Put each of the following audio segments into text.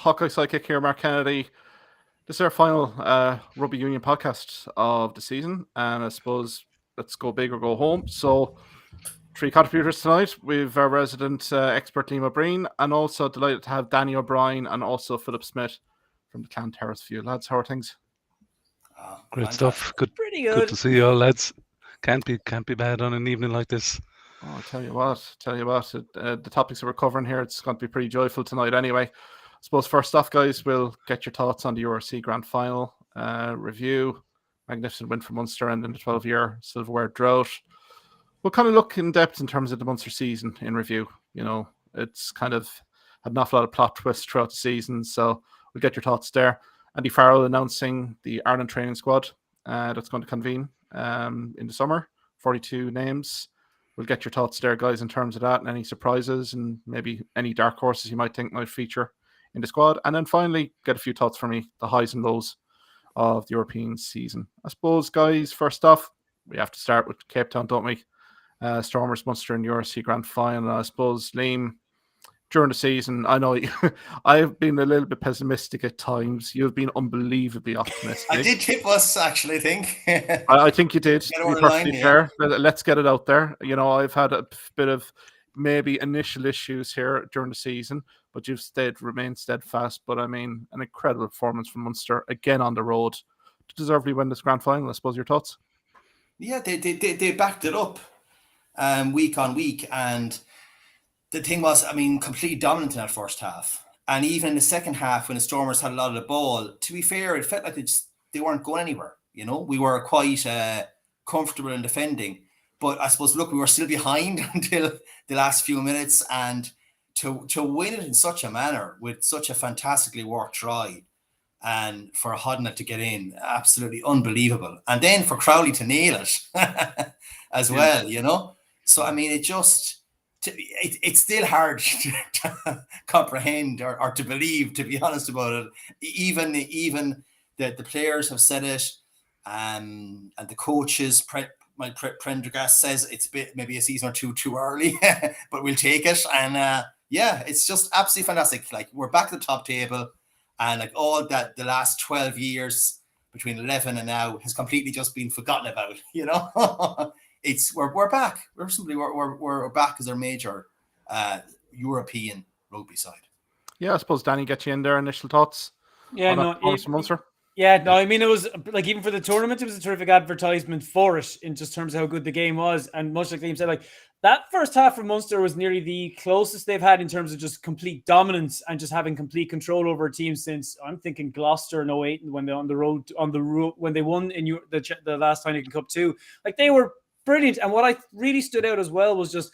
Hawkeye Sidekick here, Mark Kennedy. This is our final rugby union podcast of the season, and I suppose let's go big or go home. So, 3 contributors tonight. We've our resident expert Liam O'Brien, and also delighted to have Danny O'Brien and also Philip Smyth from the Clan Terrace View. Lads, how are things? Great stuff. Pretty good. Good to see you all, lads. Can't be bad on an evening like this. Oh, I tell you what, the topics that we're covering here, it's going to be pretty joyful tonight anyway. I suppose first off, guys, we'll get your thoughts on the URC Grand Final review. Magnificent win for Munster ending the 12-year silverware drought. We'll kind of look in depth in terms of the Munster season in review. You know, it's kind of had an awful lot of plot twists throughout the season, so we'll get your thoughts there. Andy Farrell announcing the Ireland training squad that's going to convene in the summer. 42 names. We'll get your thoughts there, guys, in terms of that and any surprises and maybe any dark horses you might think might feature in the squad. And then finally, get a few thoughts from me, the highs and lows of the European season. I suppose, guys, first off, we have to start with Cape Town, don't we? Stormers, Munster and URC Grand Final. I suppose, Liam, during the season, I know I've been a little bit pessimistic at times. You've been unbelievably optimistic. I did tip us, actually, I think. I think you did. To be perfectly fair. Let's get it out there. You know, I've had a bit of maybe initial issues here during the season, but you've remained steadfast. But I mean, an incredible performance from Munster, again on the road, to deservedly win this grand final. I suppose your thoughts? Yeah, they backed it up week on week, and the thing was, I mean, completely dominant in that first half. And even in the second half, when the Stormers had a lot of the ball, to be fair, it felt like they weren't going anywhere. You know, we were quite comfortable in defending. But I suppose, look, we were still behind until the last few minutes. And to win it in such a manner, with such a fantastically worked try, and for Hodnett to get in, absolutely unbelievable. And then for Crowley to nail it as well, you know. So, I mean, it's still hard to comprehend or to believe, to be honest about it. Even the players have said it, and the coaches, Prendergast says it's maybe a season or two too early, but we'll take it. And it's just absolutely fantastic. Like, we're back at the top table, and like all that, the last 12 years between 11 and now has completely just been forgotten about. You know, we're back. We're back as our major European rugby side. Yeah, I suppose Danny, get you in there. Initial thoughts? Yeah, Munster. Yeah, no, I mean, it was like, even for the tournament, it was a terrific advertisement for it in just terms of how good the game was. And much like Liam said, like, that first half for Munster was nearly the closest they've had in terms of just complete dominance and just having complete control over a team since, I'm thinking, Gloucester in 08, when they're on the road when they won in the last Heineken Cup too. Like, they were brilliant. And what I really stood out as well was just,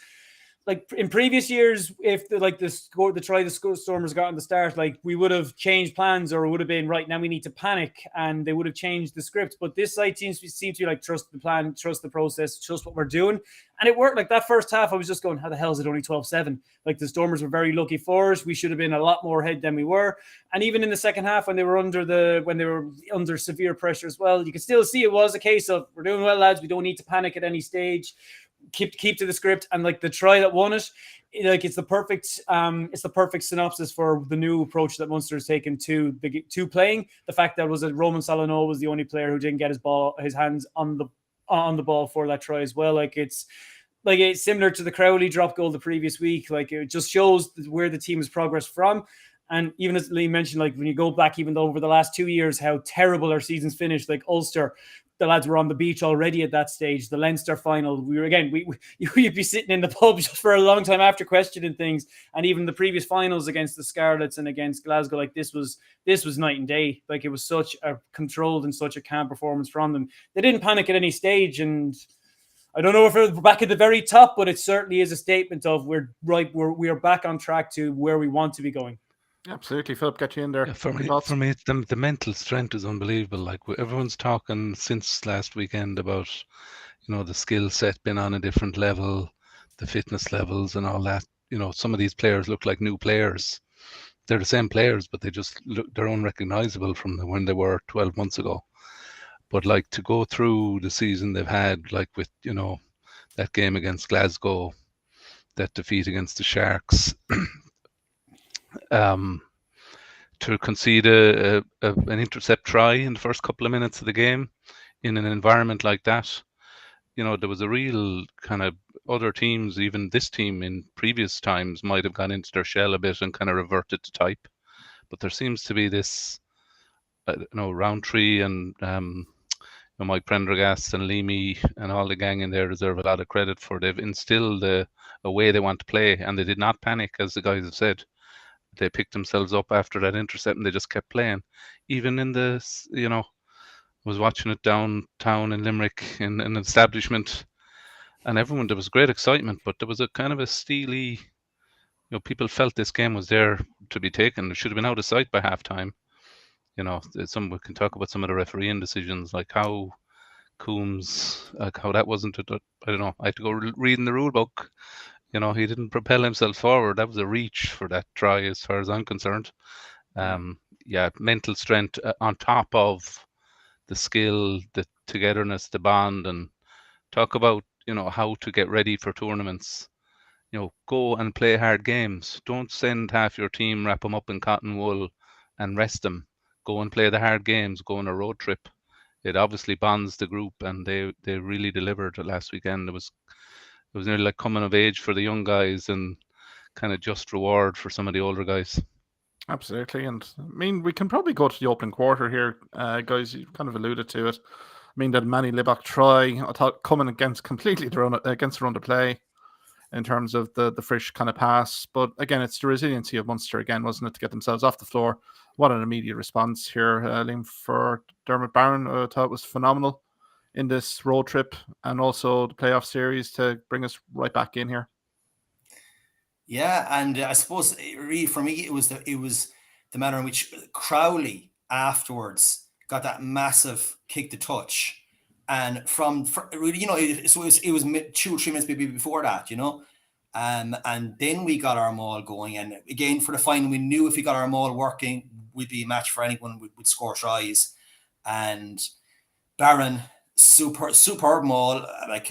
like, in previous years, if the Stormers got on the start, like, we would have changed plans, or it would have been, right, now we need to panic, and they would have changed the script. But this side seems to be like, trust the plan, trust the process, trust what we're doing. And it worked. Like, that first half, I was just going, how the hell is it only 12-7? Like, the Stormers were very lucky for us. We should have been a lot more ahead than we were. And even in the second half, when they were under severe pressure as well, you could still see it was a case of, we're doing well, lads. We don't need to panic at any stage. Keep to the script. And like, the try that won it, like, it's the perfect synopsis for the new approach that Munster has taken to playing. The fact that Roman Salano was the only player who didn't get his hands on the ball for that try as well. Like, it's similar to the Crowley drop goal the previous week. Like, it just shows where the team has progressed from. And even as Lee mentioned, like, when you go back even over the last 2 years, how terrible our seasons finished. Like, Ulster, the lads were on the beach already at that stage. The Leinster final, you'd be sitting in the pub just for a long time after questioning things. And even the previous finals against the Scarlets and against Glasgow, like, this was night and day. Like, it was such a controlled and such a calm performance from them. They didn't panic at any stage, and I don't know if we're back at the very top, but it certainly is a statement of we are back on track to where we want to be going. Absolutely, Philip, get you in there. Yeah, for me, the mental strength is unbelievable. Like, everyone's talking since last weekend about, you know, the skill set being on a different level, the fitness levels and all that. You know, some of these players look like new players. They're the same players, but they're unrecognizable from when they were 12 months ago. But like, to go through the season they've had, like, with, you know, that game against Glasgow, that defeat against the Sharks, to concede an intercept try in the first couple of minutes of the game in an environment like that. There was a real kind of other teams, even this team in previous times might have gone into their shell a bit and kind of reverted to type. But there seems to be this, Roundtree and Mike Prendergast and Leamy and all the gang in there deserve a lot of credit for. They've instilled a way they want to play, and they did not panic, as the guys have said. They picked themselves up after that intercept and they just kept playing. Even in the, I was watching it downtown in Limerick in an establishment, and there was great excitement, but there was a kind of a steely, people felt this game was there to be taken. It should have been out of sight by halftime. We can talk about some of the refereeing decisions, like how Coombs, how that wasn't, I don't know, I had to go reading the rule book. He didn't propel himself forward. That was a reach for that try, as far as I'm concerned. Mental strength on top of the skill, the togetherness, the bond, and talk about, how to get ready for tournaments. Go and play hard games. Don't send half your team, wrap them up in cotton wool and rest them. Go and play the hard games. Go on a road trip. It obviously bonds the group, and they really delivered last weekend. It was nearly like coming of age for the young guys and kind of just reward for some of the older guys. Absolutely. And we can probably go to the opening quarter here, guys. You kind of alluded to it. That Manny Libak try, I thought, coming against completely against the run to play in terms of the fresh kind of pass. But again, it's the resiliency of Munster again, wasn't it, to get themselves off the floor. What an immediate response here, Liam, for Dermot Barron. I thought it was phenomenal in this road trip and also the playoff series to bring us right back in here. Yeah, and I suppose really for me it was the manner in which Crowley afterwards got that massive kick to touch, and from really, it was 2 or 3 minutes maybe before that, and then we got our maul going, and again for the final we knew if we got our maul working we'd be a match for anyone with score tries, and Barron. Superb maul,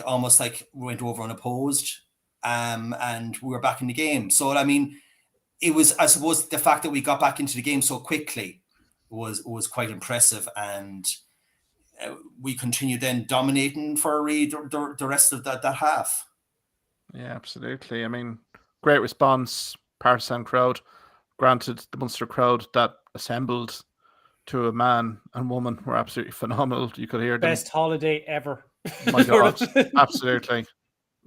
almost like went over unopposed, and we were back in the game. So it was, I suppose, the fact that we got back into the game so quickly was quite impressive, and we continued then dominating for the rest of that half. Yeah, absolutely. Great response, partisan crowd. Granted, the Munster crowd that assembled to a man and woman were absolutely phenomenal. You could hear them. Best holiday ever. My God, absolutely.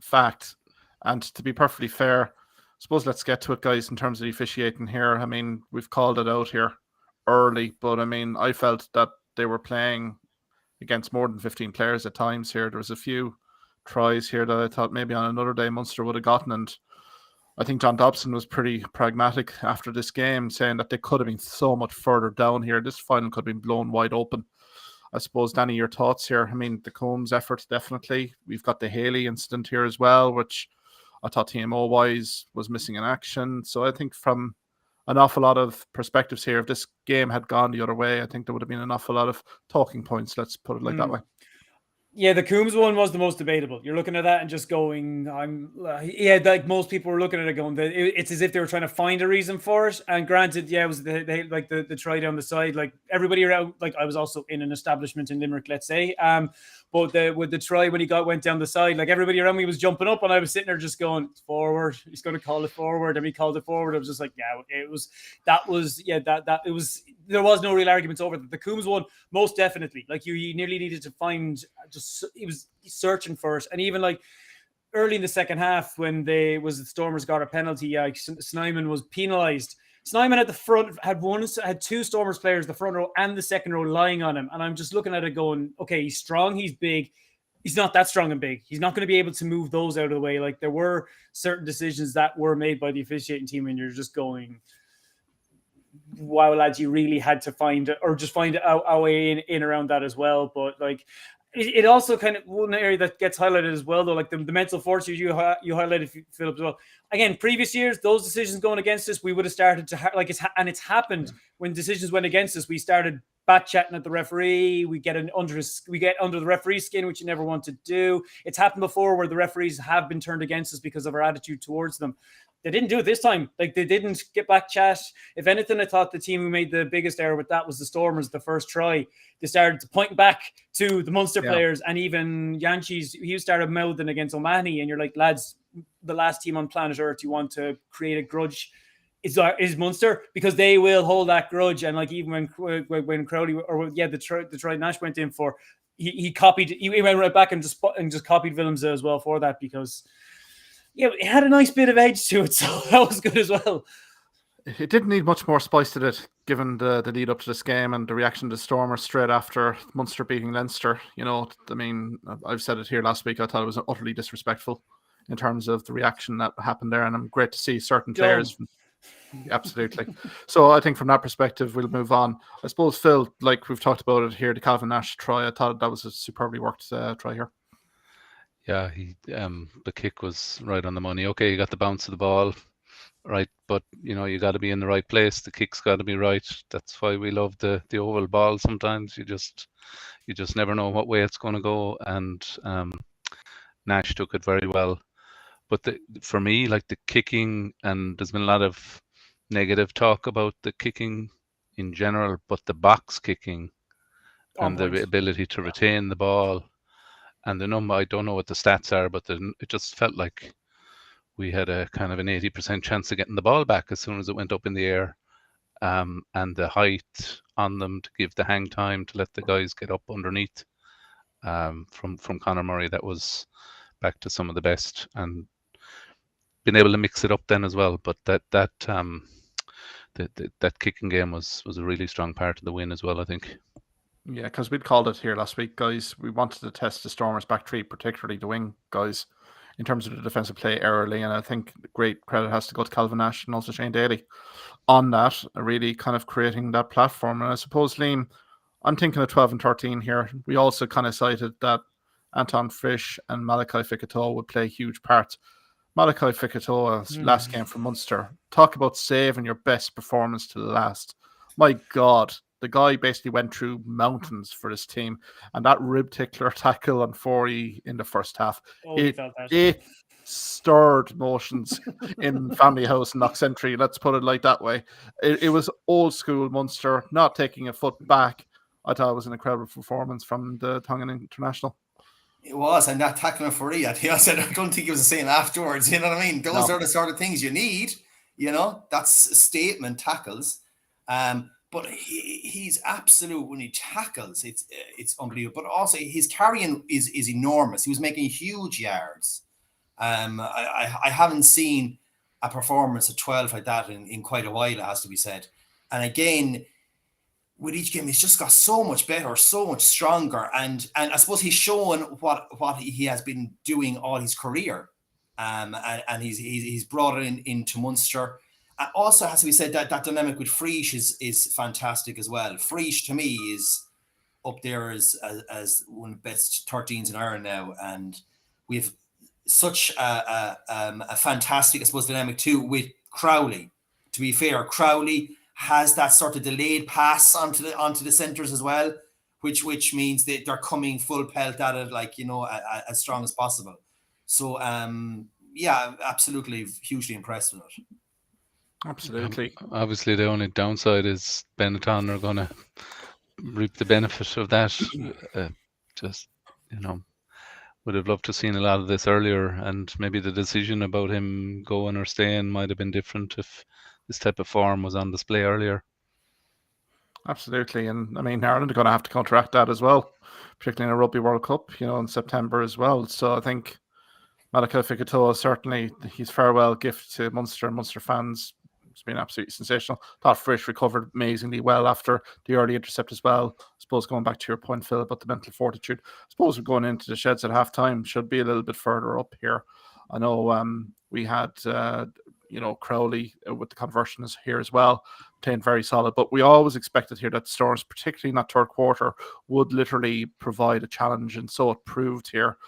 Fact. And to be perfectly fair, I suppose let's get to it, guys, in terms of the officiating here. We've called it out here early, but I felt that they were playing against more than 15 players at times here. There was a few tries here that I thought maybe on another day Munster would have gotten, and I think John Dobson was pretty pragmatic after this game, saying that they could have been so much further down here. This final could have been blown wide open. I suppose, Danny, your thoughts here? The Combs effort, definitely. We've got the Haley incident here as well, which I thought TMO-wise was missing in action. So I think from an awful lot of perspectives here, if this game had gone the other way, I think there would have been an awful lot of talking points. Let's put it like that way. Yeah, the Coombs one was the most debatable. You're looking at that and just going, like most people were looking at it going, it's as if they were trying to find a reason for it. And granted, it was the try down the side, like everybody around, like I was also in an establishment in Limerick, let's say. But with the try when he went down the side, like everybody around me was jumping up and I was sitting there just going forward. He's going to call it forward, and he called it forward. I was just like, there was no real arguments over that. The Coombs one, most definitely. Like you nearly needed to find. He was searching for it, and even like early in the second half when the Stormers got a penalty, Snyman was penalised. Snyman at the front had 2 Stormers players, the front row and the second row, lying on him, and I'm just looking at it going, okay, he's strong, he's big. He's not that strong and big. He's not going to be able to move those out of the way. Like there were certain decisions that were made by the officiating team, and you're just going, wow, lads, you really had to find a way in around that as well. But like, it also kind of one area that gets highlighted as well, though, like the mental fortitude you highlighted, Philip, as well. Again, previous years, those decisions going against us, we would have started to it's happened when decisions went against us. We started bat chatting at the referee. We get under the referee's skin, which you never want to do. It's happened before where the referees have been turned against us because of our attitude towards them. They didn't do it this time. Like, they didn't get back chat. If anything, I thought the team who made the biggest error with that was the Stormers. The first try, they started to point back to the Munster players, and even Yanchis, he started mouthing against O'Mahony, and you're like, lads, the last team on planet Earth you want to create a grudge is Munster, because they will hold that grudge. And like, even when Crowley the try Nash went in for, he went right back and just copied Willems as well for that, because it had a nice bit of edge to it, so that was good as well. It didn't need much more spice to it, given the lead up to this game and the reaction to Stormers straight after Munster beating Leinster. I mean, I've said it here last week, I thought it was utterly disrespectful in terms of the reaction that happened there, and I'm great to see certain players. Absolutely. So I think from that perspective, we'll move on. I suppose, Phil, like we've talked about it here, the Calvin Nash try, I thought that was a superbly worked try here. Yeah, the kick was right on the money. Okay, you got the bounce of the ball, right? But you got to be in the right place. The kick's got to be right. That's why we love the oval ball. Sometimes you just never know what way it's going to go. And Nash took it very well. But for me, like the kicking, and there's been a lot of negative talk about the kicking in general, but the box kicking and the ability to retain the ball. And the number, I don't know what the stats are, but it just felt like we had a kind of an 80% chance of getting the ball back as soon as it went up in the air. And the height on them to give the hang time to let the guys get up underneath from Conor Murray, that was back to some of the best, and been able to mix it up then as well. But that kicking game was a really strong part of the win as well, I think. Yeah, because we'd called it here last week, guys. We wanted to test the Stormers' back three, particularly the wing guys, in terms of the defensive play early. And I think great credit has to go to Calvin Nash and also Shane Daly on that, really kind of creating that platform. And I suppose, Liam, I'm thinking of 12 and 13 here. We also kind of cited that Anton Frisch and Malachi Fekitoa would play huge parts. Malachi Fekitoa's last game for Munster. Talk about saving your best performance to the last. My God. The guy basically went through mountains for his team, and that rib tickler tackle on Forey in the first half, it stirred emotions in Family House and Knox Entry. Let's put it like that way. It was old school Munster, not taking a foot back. I thought it was an incredible performance from the Tongan International. It was, and that tackle on Forey, I don't think he was the same afterwards. You know what I mean? Those are the sort of things you need. That's statement tackles. But he's absolute when he tackles. It's unbelievable. But also his carrying is enormous. He was making huge yards. I haven't seen a performance at 12 like that in quite a while, it has to be said. And again, with each game, he's just got so much better, so much stronger. And I suppose he's shown what he has been doing all his career. And he's brought it into Munster. Also has to be said that dynamic with Frisch is fantastic as well. Frisch to me is up there as one of the best 13s in Ireland now, and we have such a fantastic, I suppose, dynamic too with Crowley. To be fair, Crowley has that sort of delayed pass onto the centres as well, which means that they're coming full pelt at it, as strong as possible. So absolutely hugely impressed with it. Absolutely. Obviously, the only downside is Benetton are going to reap the benefit of that. Would have loved to have seen a lot of this earlier, and maybe the decision about him going or staying might have been different if this type of form was on display earlier. Absolutely. And I mean, Ireland are going to have to counteract that as well, particularly in a Rugby World Cup, in September as well. So I think Malachi Fekitoa, certainly his farewell gift to Munster and Munster fans, it's been absolutely sensational. Thought Frisch recovered amazingly well after the early intercept as well. I suppose going back to your point, Phil, about the mental fortitude, I suppose we're going into the sheds at halftime should be a little bit further up here. I know we had, Crowley with the conversions here as well, playing very solid. But we always expected here that Storms, particularly in that third quarter, would literally provide a challenge. And so it proved here.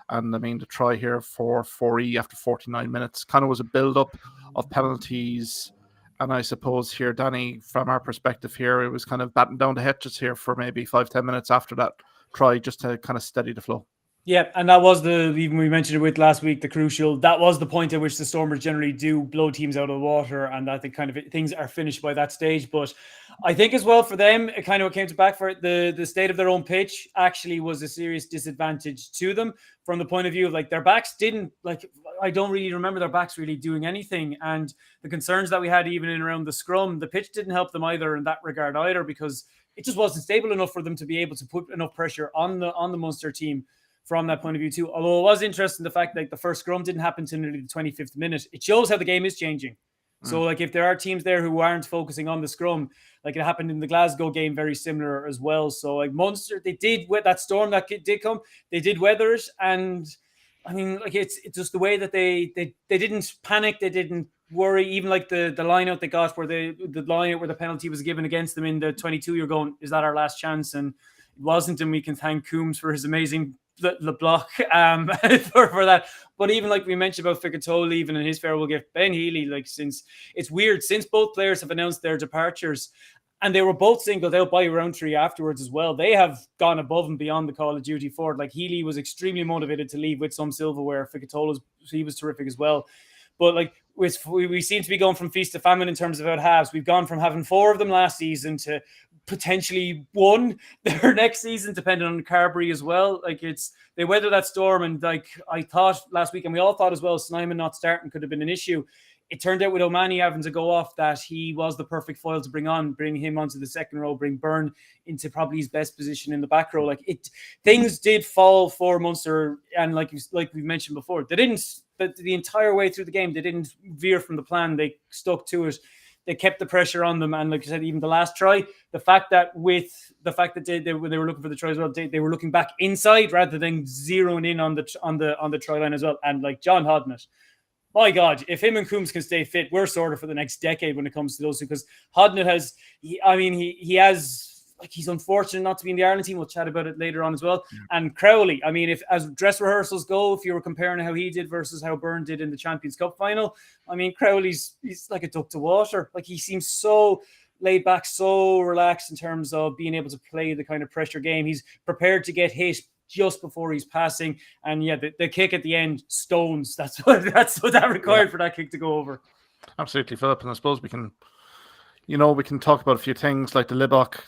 And I mean, the try here for 4E after 49 minutes kind of was a build-up of penalties. And I suppose here, Danny, from our perspective here, it was kind of batting down the hatches here for maybe 5-10 minutes after that try, just to kind of steady the flow. Yeah, and that was even we mentioned it with last week, that was the point at which the Stormers generally do blow teams out of the water, and that the kind of things are finished by that stage. But I think as well for them, it kind of what came to back for it, the state of their own pitch actually was a serious disadvantage to them from the point of view of like their backs didn't like. I don't really remember their backs really doing anything, and the concerns that we had even in around the scrum, the pitch didn't help them either in that regard either, because it just wasn't stable enough for them to be able to put enough pressure on the Munster team from that point of view too. Although it was interesting the fact that the first scrum didn't happen until nearly the 25th minute. It shows how the game is changing. So like if there are teams there who aren't focusing on the scrum, like it happened in the Glasgow game, very similar as well. So like Munster, they did with that storm that did come, they did weather it, and I mean like it's just the way that they didn't panic, they didn't worry. Even like the line out they got where the line out where the penalty was given against them in the 22, you're going, is that our last chance? And it wasn't, and we can thank Coombs for his amazing the block for that. But even like we mentioned about Ficatola leaving and his farewell gift, Ben Healy, like since it's weird, since both players have announced their departures and they were both singled out by Roundtree afterwards as well, they have gone above and beyond the Call of Duty for it. Like Healy was extremely motivated to leave with some silverware. Ficatola, he was terrific as well. But like we seem to be going from feast to famine in terms of out halves. We've gone from having 4 of them last season to potentially 1 their next season, depending on Carberry as well. Like they weather that storm, and like I thought last week, and we all thought as well, Snyman not starting could have been an issue. It turned out with O'Mahony having to go off that he was the perfect foil to bring him onto the second row, bring Byrne into probably his best position in the back row. Like things did fall for Munster, and like we mentioned before, they didn't. The entire way through the game, they didn't veer from the plan. They stuck to it. They kept the pressure on them, and like I said, even the last try, the fact that they were looking for the try as well, they were looking back inside rather than zeroing in on the try line as well. And like John Hodnett, my God, if him and Coombs can stay fit, we're sorted for the next decade when it comes to those two. Because Hodnett he's unfortunate not to be in the Ireland team. We'll chat about it later on as well. Yeah. And Crowley, I mean, if as dress rehearsals go, if you were comparing how he did versus how Byrne did in the Champions Cup final, I mean, Crowley's like a duck to water. Like he seems so laid back, so relaxed in terms of being able to play the kind of pressure game. He's prepared to get hit just before he's passing. And yeah, the kick at the end, stones. That's what that required for that kick to go over. Absolutely, Philip. And I suppose we can talk about a few things like the Libok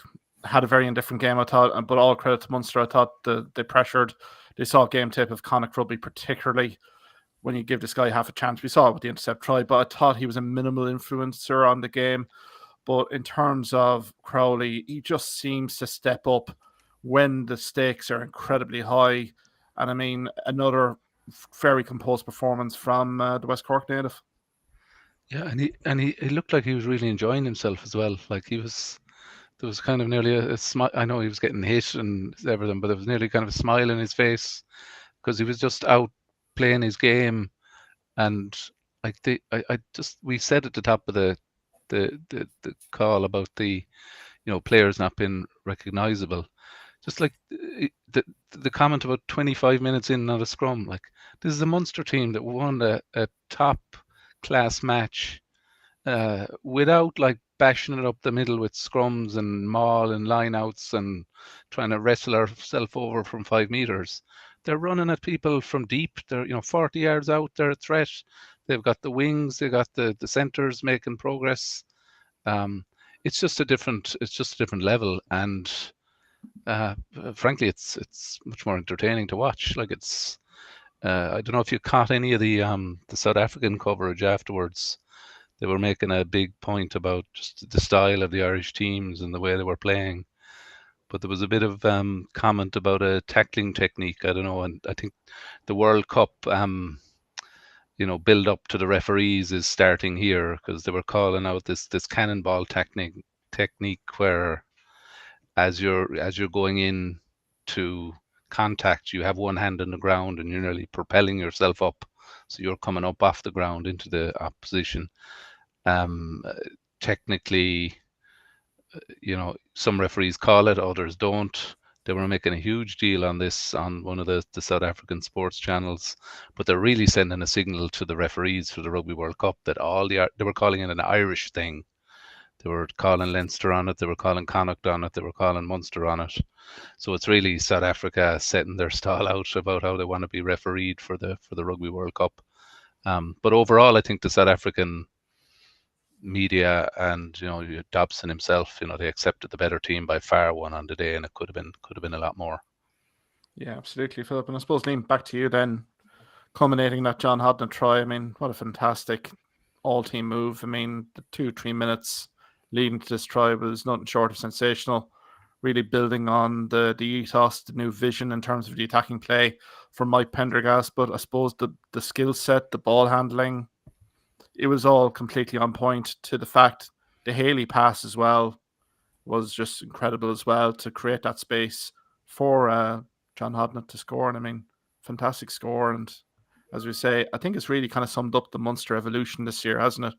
had a very indifferent game, I thought, but all credit to Munster. I thought they pressured. They saw a game tape of Connacht Rugby, particularly when you give this guy half a chance. We saw it with the intercept try, but I thought he was a minimal influencer on the game. But in terms of Crowley, he just seems to step up when the stakes are incredibly high. And I mean, another very composed performance from the West Cork native. Yeah, and he looked like he was really enjoying himself as well. Like there was kind of nearly a smile. I know he was getting hit and everything, but there was nearly kind of a smile in his face because he was just out playing his game. And like we said at the top of the call about the players not being recognizable. Just like the comment about 25 minutes in, not a scrum. Like this is a Munster team that won a top class match without like bashing it up the middle with scrums and maul and lineouts and trying to wrestle ourselves over from 5 meters. They're running at people from deep. They're 40 yards out. They're a threat. They've got the wings. They got the centers making progress. It's just a different level, and frankly, it's much more entertaining to watch. Like it's I don't know if you caught any of the South African coverage afterwards. They were making a big point about just the style of the Irish teams and the way they were playing. But there was a bit of comment about a tackling technique. I don't know, and I think the World Cup, build up to the referees is starting here because they were calling out this cannonball technique where, as you're going in to contact, you have one hand on the ground and you're nearly propelling yourself up, so you're coming up off the ground into the opposition. Technically, some referees call it, others don't. They were making a huge deal on this on one of the South African sports channels, but they're really sending a signal to the referees for the Rugby World Cup that they were calling it an Irish thing. They were calling Leinster on it. They were calling Connacht on it. They were calling Munster on it. So it's really South Africa setting their stall out about how they want to be refereed for the Rugby World Cup. But overall, I think the South African media and Dobson himself, they accepted the better team by far, won on the day, and it could have been a lot more. Yeah, absolutely, Philip. And I suppose, Liam, back to you then, culminating that John Hodnett try. I mean, what a fantastic all-team move. I mean, the 2-3 minutes leading to this try was nothing short of sensational. Really building on the ethos, the new vision in terms of the attacking play from Mike Pendergast. But I suppose the skill set, the ball handling, it was all completely on point. To the fact the Haley pass as well was just incredible as well to create that space for John Hodnett to score. And I mean, fantastic score. And as we say, I think it's really kind of summed up the Munster evolution this year, hasn't it?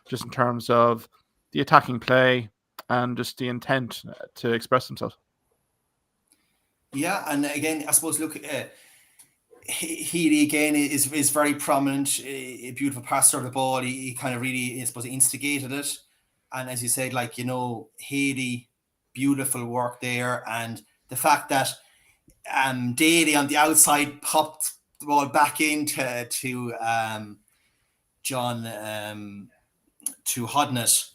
Just in terms of the attacking play and just the intent to express themselves. Yeah, and again, I suppose, look, Healy again is very prominent, a beautiful passer of the ball. He kind of really, I suppose, instigated it. And as you said, Healy, beautiful work there. And the fact that Daly on the outside popped the ball back into John to Hodnett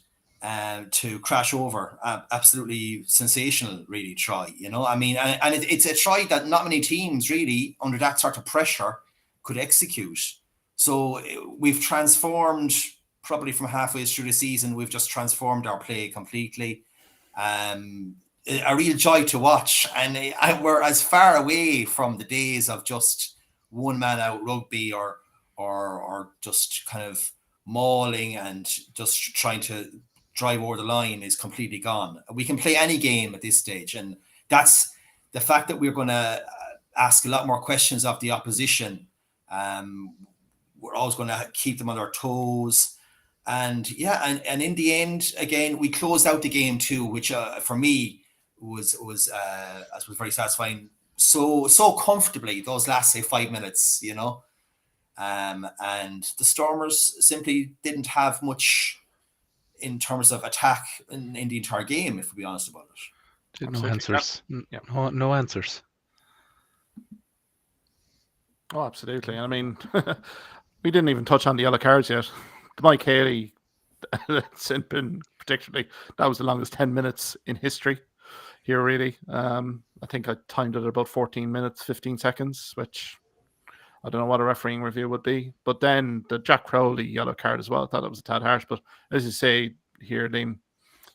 to crash over, absolutely sensational, really, try. I mean, and it's a try that not many teams really under that sort of pressure could execute. So we've transformed, probably from halfway through the season, we've just transformed our play completely. A real joy to watch, and we're as far away from the days of just one man out rugby or just kind of mauling and just trying to drive over the line is completely gone. We can play any game at this stage, and that's the fact that we're going to ask a lot more questions of the opposition. We're always going to keep them on their toes. And yeah, and in the end, again, we closed out the game too, which for me was very satisfying. So comfortably those last, say, 5 minutes, and the Stormers simply didn't have much in terms of attack in the entire game, if we be honest about it. No answers. Yeah. No answers. Oh, absolutely. I mean, we didn't even touch on the yellow cards yet. Mike Haley, Sinpin particularly, that was the longest 10 minutes in history here, really. I think I timed it at about 14 minutes, 15 seconds, which I don't know what a refereeing review would be. But then the Jack Crowley yellow card as well, I thought it was a tad harsh. But as you say here, Liam,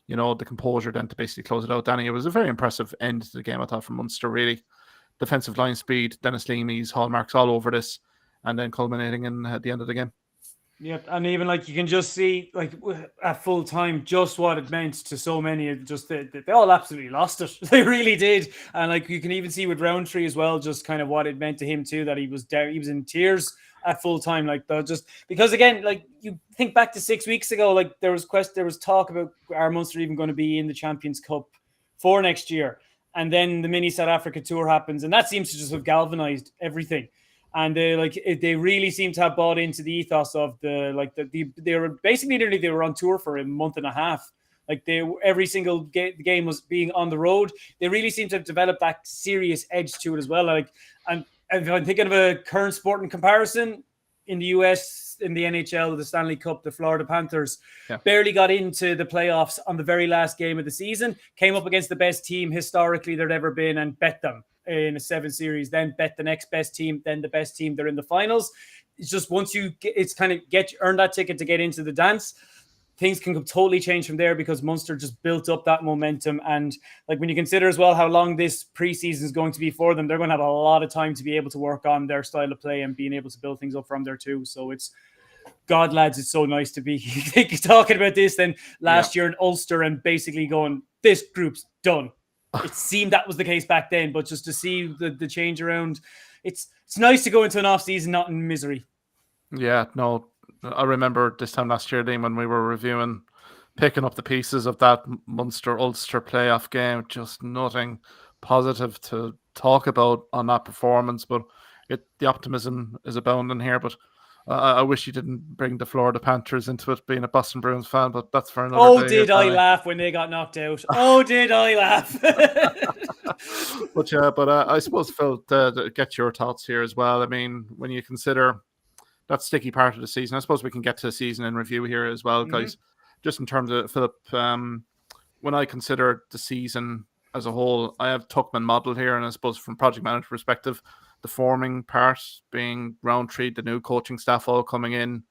the composure then to basically close it out. Danny, it was a very impressive end to the game, I thought, from Munster, really. Defensive line speed, Dennis Leamy's hallmarks all over this, and then culminating in at the end of the game. Yep, and even you can just see at full time just what it meant to so many. Just they all absolutely lost it. They really did, and you can even see with Roundtree as well, just kind of what it meant to him too. That he was there, he was in tears at full time. Just because again, you think back to 6 weeks ago, there was talk about are Munster even going to be in the Champions Cup for next year, and then the mini South Africa tour happens, and that seems to just have galvanized everything. And they really seem to have bought into the ethos of they were basically they were on tour for a month and a half. Every single game was being on the road. They really seem to have developed that serious edge to it as well. And if I'm thinking of a current sporting comparison in the US, in the NHL, the Stanley Cup, the Florida Panthers barely got into the playoffs on the very last game of the season, came up against the best team historically there'd ever been and bet them in a 7 series, then bet the next best team, then the best team, they're in the finals. It's just once you earn that ticket to get into the dance, things can totally change from there because Munster just built up that momentum. And when you consider as well how long this preseason is going to be for them, they're going to have a lot of time to be able to work on their style of play and being able to build things up from there too. So God, lads, it's so nice to be talking about this then last year in Ulster and basically going, this group's done. It seemed that was the case back then, but just to see the change around, it's nice to go into an off season not in misery. Yeah, no, I remember this time last year, Liam, when we were picking up the pieces of that Munster-Ulster playoff game, just nothing positive to talk about on that performance, but the optimism is abounding here. But I wish you didn't bring the Florida Panthers into it, being a Boston Bruins fan, but that's for another Oh, day. did I laugh when they got knocked out? Oh, did I laugh? But yeah, I suppose, Phil, to get your thoughts here as well. I mean, when you consider that sticky part of the season, I suppose we can get to the season in review here as well, guys. Just in terms of, Philip, when I consider the season as a whole, I have Tuckman model here, and I suppose from project manager perspective, the forming part being Roundtree, the new coaching staff all coming in,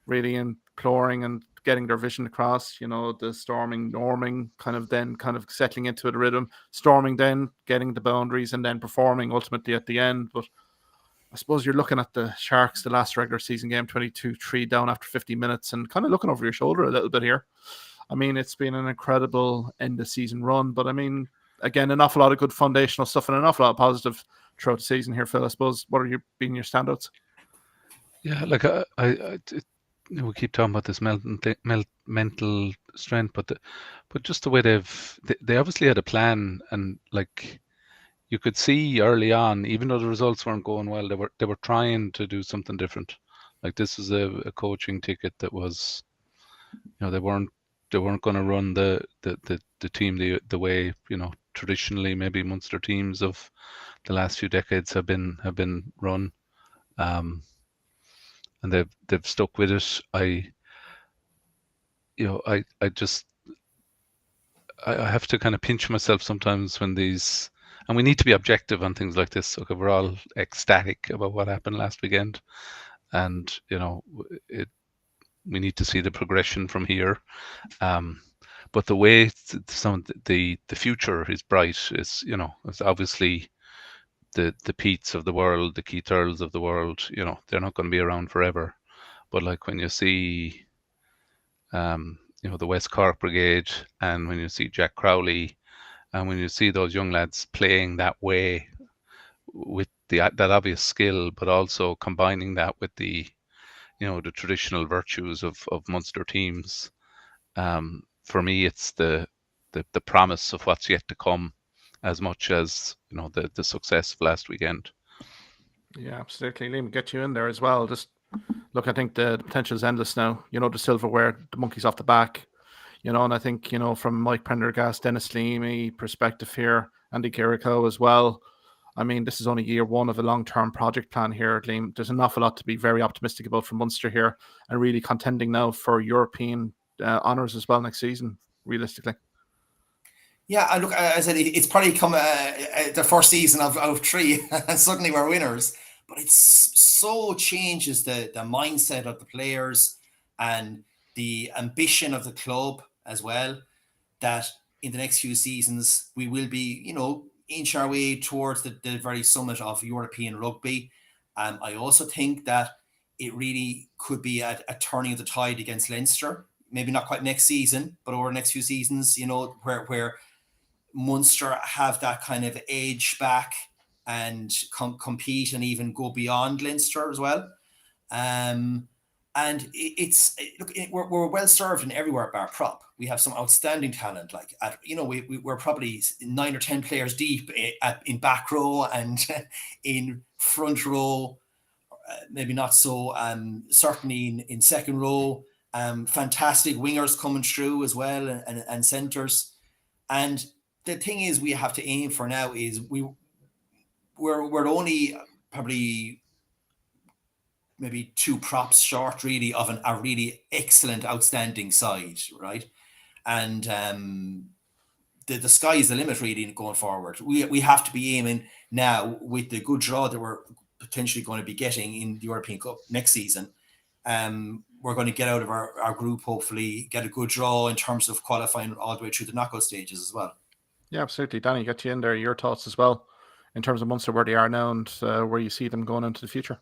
really imploring and getting their vision across, the storming, norming, kind of settling into the rhythm, storming, then getting the boundaries, and then performing ultimately at the end. But I suppose you're looking at the Sharks, the last regular season game, 22-3 down after 50 minutes, and kind of looking over your shoulder a little bit here. I mean, it's been an incredible end of season run, but I mean, again, an awful lot of good foundational stuff and an awful lot of positive throughout the season here, Phil. I suppose, what are being your standouts? Yeah, like we keep talking about this mental strength, but just the way they obviously had a plan, and like you could see early on, even though the results weren't going well, they were trying to do something different. Like this was a coaching ticket that was, they weren't going to run the team the way traditionally maybe Munster teams of the last few decades have been run, and they've stuck with it. I have to kind of pinch myself sometimes when these, and we need to be objective on things like this. Okay, we're all ecstatic about what happened last weekend, and we need to see the progression from here. But the way the future is bright is, it's obviously the Petes of the world, the Keith Earls of the world, they're not going to be around forever. But like when you see, the West Cork Brigade, and when you see Jack Crowley, and when you see those young lads playing that way with that obvious skill, but also combining that with the traditional virtues of Munster teams, for me, it's the promise of what's yet to come, as much as the success of last weekend. Yeah, absolutely. Liam, get you in there as well. Just look, I think the potential is endless now. The silverware, the monkeys off the back. And I think from Mike Prendergast, Dennis Leamy perspective here, Andy Kiriko as well. I mean, this is only year one of a long-term project plan here, Liam. There's an awful lot to be very optimistic about for Munster here, and really contending now for European honours as well next season, realistically. Yeah, look, as I said, it's probably come the first season of three, and suddenly we're winners. But it so changes the mindset of the players and the ambition of the club as well, that in the next few seasons we will be, inch our way towards the very summit of European rugby. I also think that it really could be a turning of the tide against Leinster. Maybe not quite next season, but over the next few seasons, where Munster have that kind of edge back and compete and even go beyond Leinster as well. And we're well served in everywhere bar prop. We have some outstanding talent. Like we're probably 9 or 10 players deep in back row and in front row. Maybe not so. Certainly in second row. Fantastic wingers coming through as well, and centers. And the thing is, we have to aim for now is we're only probably maybe 2 props short, really, of a really excellent, outstanding side, right? And the sky is the limit, really, going forward. We have to be aiming now with the good draw that we're potentially going to be getting in the European Cup next season. We're going to get out of our group, hopefully, get a good draw in terms of qualifying all the way through the knockout stages as well. Yeah, absolutely. Danny, get you in there. Your thoughts as well in terms of Munster, where they are now and where you see them going into the future.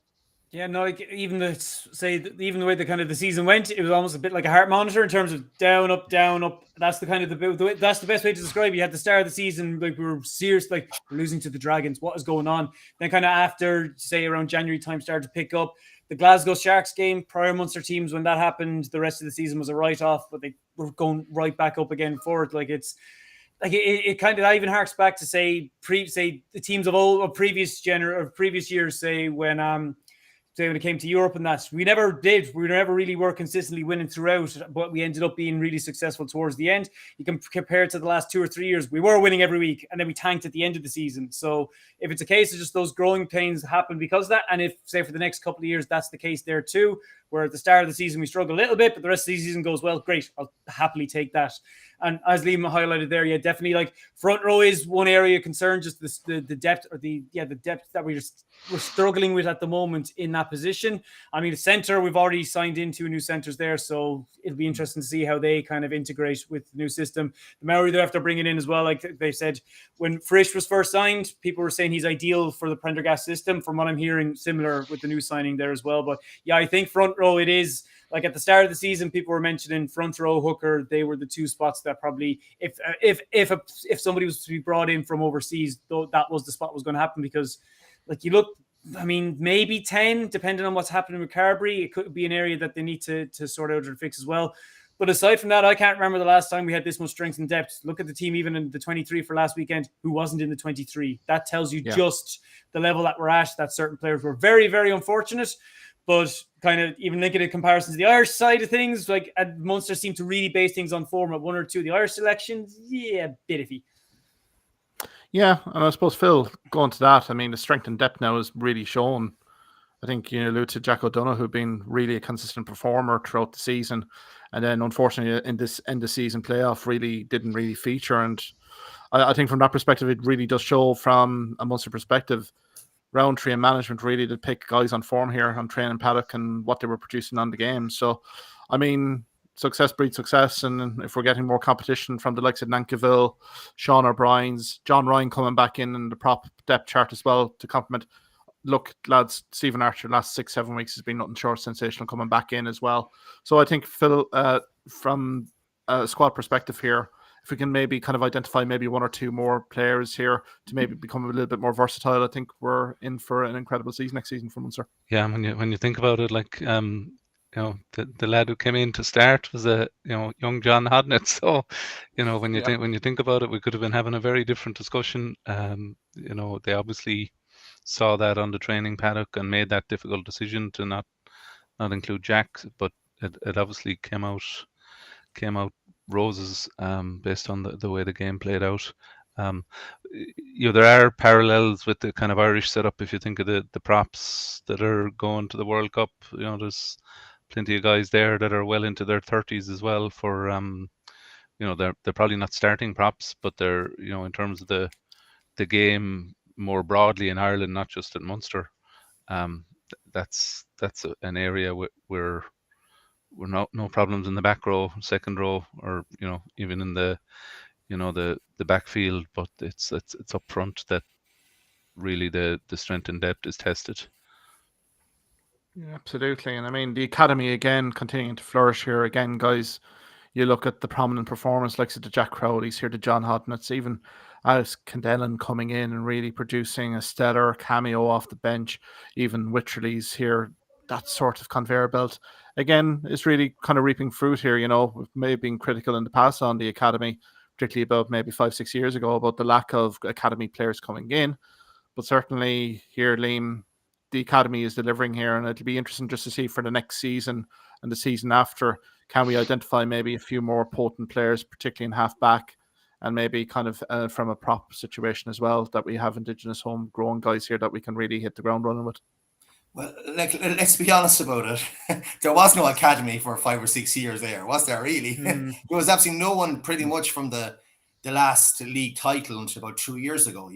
Yeah, no, even the way the season went, it was almost a bit like a heart monitor in terms of down, up, down, up. That's the kind of the way, that's the best way to describe it. You had the start of the season, like we were serious, like we're losing to the Dragons. What is going on? Then kind of after, say around January time, started to pick up. The Glasgow Sharks game, prior Munster teams, when that happened, the rest of the season was a write-off, but they were going right back up again for it. Like it's like it kind of, that even harks back to say the teams of previous years, say when say when it came to Europe and that, we never did. We never really were consistently winning throughout, but we ended up being really successful towards the end. You can compare it to the last 2 or 3 years. We were winning every week, and then we tanked at the end of the season. So if it's a case of just those growing pains happen because of that, and if, say, for the next couple of years, that's the case there too, where at the start of the season we struggle a little bit, but the rest of the season goes well, great. I'll happily take that. And as Liam highlighted there, yeah, definitely like front row is one area of concern, just the depth or the depth that we're struggling with at the moment in that position. I mean, the center, we've already signed in 2 new centers there, so it'll be interesting to see how they kind of integrate with the new system. The Maori, they have to bring it in as well. Like they said, when Frisch was first signed, people were saying he's ideal for the Prendergast system. From what I'm hearing, similar with the new signing there as well. But yeah, I think front row, it is like at the start of the season, people were mentioning front row, hooker. They were the 2 spots that probably, if somebody was to be brought in from overseas, though, that was the spot was going to happen, because like you look, I mean, maybe 10, depending on what's happening with Carberry. It could be an area that they need to sort out and fix as well. But aside from that, I can't remember the last time we had this much strength and depth. Look at the team, even in the 23 for last weekend, who wasn't in the 23. That tells you just the level that we're at, that certain players were very, very unfortunate. But kind of even linking a comparison to the Irish side of things, like Munster seem to really base things on form at 1 or 2 of the Irish selections. Yeah, a bit iffy. Yeah, and I suppose, Phil, going to that, I mean, the strength and depth now is really shown. I think you allude to Jack O'Donoghue, who'd been really a consistent performer throughout the season, and then unfortunately in this end of season playoff really didn't really feature. And I think from that perspective, it really does show from a Munster perspective. Roundtree and management really did pick guys on form here on training paddock and what they were producing on the game. So, I mean, success breeds success, and if we're getting more competition from the likes of Nankiville, Sean O'Brien's, John Ryan coming back in the prop depth chart as well to complement. Look, lads, Stephen Archer last 6-7 weeks has been nothing short of sensational coming back in as well. So I think, Phil, from a squad perspective here, if we can maybe kind of identify maybe 1 or 2 more players here to maybe become a little bit more versatile, I think we're in for an incredible season next season for Munster. Yeah, when you think about it, like you know, the lad who came in to start was a young John Hodnett. So when you think about it, we could have been having a very different discussion. They obviously saw that on the training paddock and made that difficult decision to not include Jack, but it obviously came out roses based on the way the game played out. There are parallels with the kind of Irish setup. If you think of the props that are going to the World Cup, there's plenty of guys there that are well into their 30s as well. For they're probably not starting props, but they're in terms of the game more broadly in Ireland, not just at Munster. That's an area where we're no problems in the back row, second row, or even in the the backfield, but it's up front that really the strength and depth is tested. Yeah, absolutely. And I mean, the academy again continuing to flourish here again, guys. You look at the prominent performance like the Jack Crowley's here, the John Hodnett's, even Alex Candellan coming in and really producing a stellar cameo off the bench. Even Wycherley's here. That sort of conveyor belt again is really kind of reaping fruit here. We've maybe been critical in the past on the academy, particularly about maybe 5-6 years ago, about the lack of academy players coming in. But certainly here, Liam, the academy is delivering here, and it'll be interesting just to see for the next season and the season after, can we identify maybe a few more potent players, particularly in half back, and maybe kind of from a prop situation as well, that we have Indigenous homegrown guys here that we can really hit the ground running with. Well, let's be honest about it. There was no academy for 5 or 6 years there, was there really? There was absolutely no one pretty much from the last league title until about 2 years ago,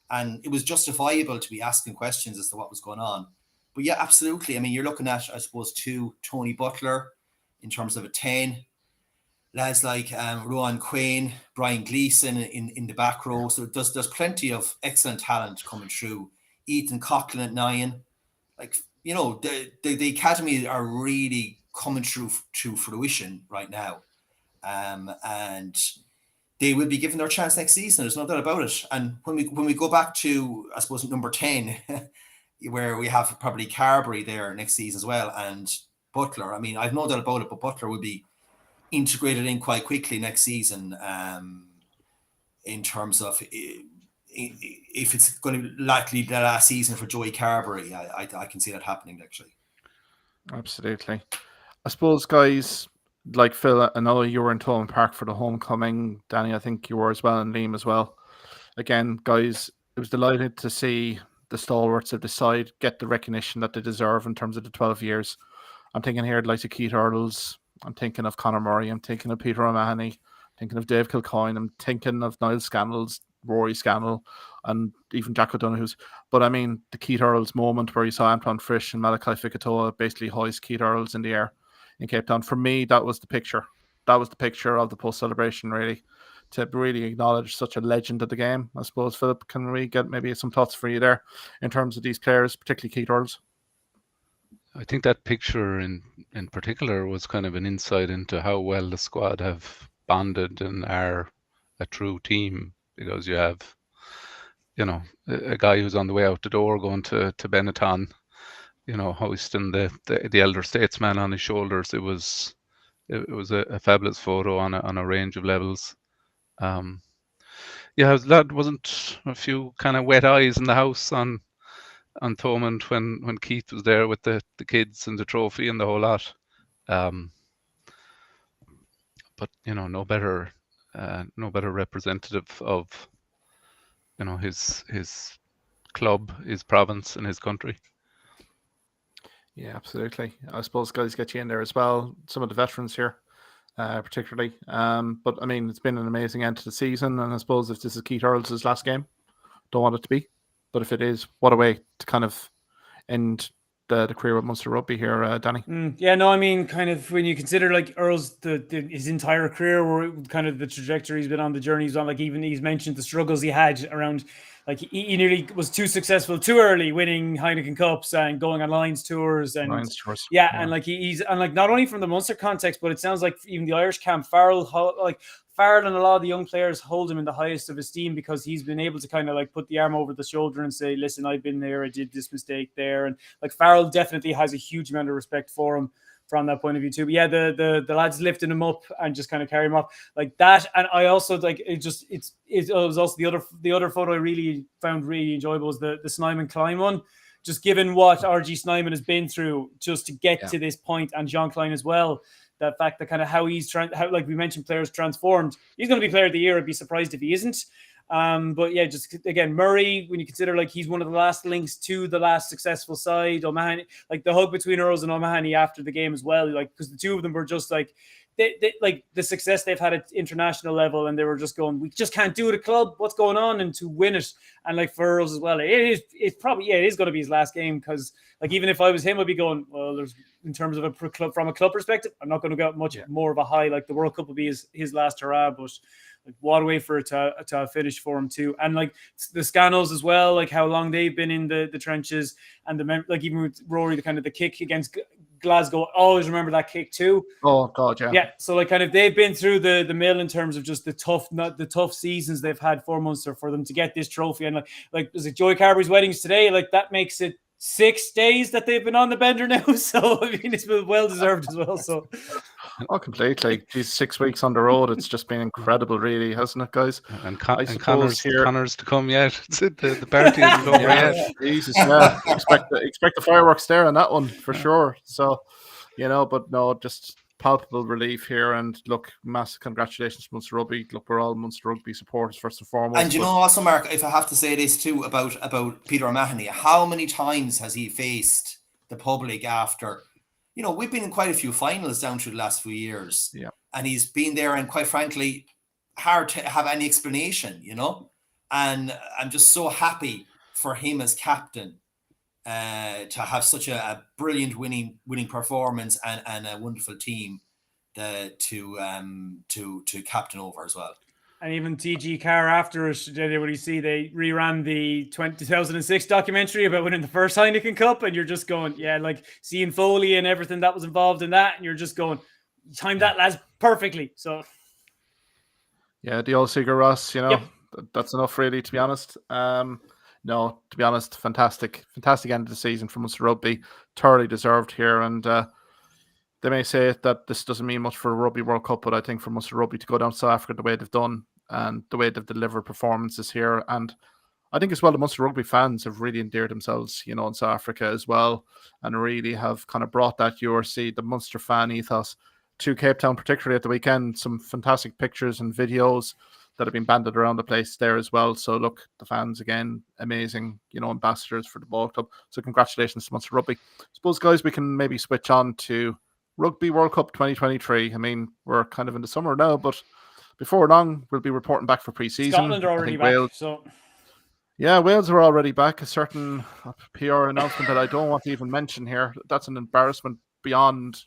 and it was justifiable to be asking questions as to what was going on. But yeah, absolutely. I mean, you're looking at, I suppose, 2 Tony Butler in terms of a 10. Lads like Rowan Quain, Brian Gleeson in the back row. So there's plenty of excellent talent coming through. Ethan Coughlin at 9. Like, the academy are really coming through to fruition right now. And they will be given their chance next season. There's no doubt about it. And when we go back to, I suppose, number 10, where we have probably Carberry there next season as well, and Butler. I mean, I've no doubt about it, but Butler will be integrated in quite quickly next season in terms of if it's going to be likely the last season for Joey Carberry, I can see that happening actually. Absolutely. I suppose, guys, like Phil, I know you were in Thomond Park for the homecoming. Danny, I think you were as well, and Liam as well. Again, guys, it was delighted to see the stalwarts of the side get the recognition that they deserve in terms of the 12 years. I'm thinking here like Keith Earls, I'm thinking of Conor Murray, I'm thinking of Peter O'Mahony, thinking of Dave Kilcoyne, I'm thinking of Niall Scannell's, Rory Scannell, and even Jack O'Donoghue's. But I mean, the Keith Earls moment where you saw Antoine Frisch and Malachi Fikutoa basically hoist Keith Earls in the air in Cape Town. For me, that was the picture. That was the picture of the post-celebration, really, to really acknowledge such a legend of the game. I suppose, Philip, can we get maybe some thoughts for you there in terms of these players, particularly Keith Earls? I think that picture in particular was kind of an insight into how well the squad have bonded and are a true team, because you have, a guy who's on the way out the door going to Benetton, hoisting the elder statesman on his shoulders. It was a fabulous photo on a range of levels. That wasn't a few kind of wet eyes in the house on Thomond when Keith was there with the kids and the trophy and the whole lot. But no better representative of his club, his province, and his country. Yeah, absolutely. I suppose guys get you in there as well. Some of the veterans here, particularly. But I mean, it's been an amazing end to the season, and I suppose if this is Keith Earls' last game, don't want it to be. But if it is, what a way to kind of end the career with Munster Rugby here, Danny. I mean, kind of when you consider like Earl's his entire career, where kind of the trajectory he's been on, the journey he's on, like even he's mentioned the struggles he had around, like he nearly was too successful too early, winning Heineken Cups and going on Lions tours and and like he's and like not only from the Munster context, but it sounds like even the Irish camp, Farrell and a lot of the young players hold him in the highest of esteem because he's been able to kind of like put the arm over the shoulder and say, listen, I've been there, I did this mistake there. And like Farrell definitely has a huge amount of respect for him from that point of view too. But yeah, the lads lifting him up and just kind of carry him up like that. And I also like it was also the other photo I really found really enjoyable was the Snyman Klein one. Just given what RG Snyman has been through just to get to this point, and John Klein as well. That fact that kind of how he's like we mentioned, players transformed. He's going to be player of the year. I'd be surprised if he isn't. But yeah, just again, Murray, when you consider like he's one of the last links to the last successful side, O'Mahony, like the hug between Earls and O'Mahony after the game as well, like because the two of them were just like they like the success they've had at international level, and they were just going, we just can't do it at club. What's going on? And to win it, and like for Earls as well, it's probably it is going to be his last game because like even if I was him, I'd be going, well, there's in terms of from a club perspective, I'm not going to get much more of a high. Like the World Cup will be his last hurrah, but like what a way for it to finish for him too. And like the Scannells as well, like how long they've been in the trenches, and like even with Rory, the kind of the kick against Glasgow, I always remember that kick too. Oh God, yeah. So like kind of they've been through the mill in terms of just the tough seasons they've had for Munster for them to get this trophy. And like was it Joey Carberry's weddings today? Like that makes it 6 days that they've been on the bender now. So I mean it's been well deserved as well. So completely. These 6 weeks on the road, it's just been incredible, really, hasn't it, guys? And Connor's to come yet. The party isn't over yet. Jesus, yeah. expect the fireworks there on that one for sure. So, but no, just palpable relief here. And look, massive congratulations to Munster Rugby. Look, we're all Munster Rugby supporters first and foremost. And also, Mark, if I have to say this too about Peter O'Mahony, how many times has he faced the public after? We've been in quite a few finals down through the last few years. Yeah. And he's been there, and quite frankly, hard to have any explanation, And I'm just so happy for him as captain to have such a brilliant winning performance and a wonderful team to captain over as well. And even TG Carr after it, what you see, they reran the 2006 documentary about winning the first Heineken Cup, and you're just going, yeah, like seeing Foley and everything that was involved in that, and you're just going, timed that lads perfectly. So yeah, the old Sigur Rós, that's enough really, to be honest. No, to be honest, fantastic end of the season for Munster Rugby, thoroughly deserved here. And they may say that this doesn't mean much for a Rugby World Cup, but I think for Munster Rugby to go down to South Africa the way they've done and the way they've delivered performances here, and I think as well the Munster Rugby fans have really endeared themselves, in South Africa as well, and really have kind of brought that URC, the Munster fan ethos, to Cape Town, particularly at the weekend. Some fantastic pictures and videos that have been banded around the place there as well. So look, the fans again, amazing, ambassadors for the ball club. So congratulations to Munster Rugby. I suppose, guys, we can maybe switch on to Rugby World Cup 2023. I mean, we're kind of in the summer now, but before long, we'll be reporting back for pre-season. Scotland are already back, Wales, so... Yeah, Wales are already back. A certain PR announcement that I don't want to even mention here. That's an embarrassment beyond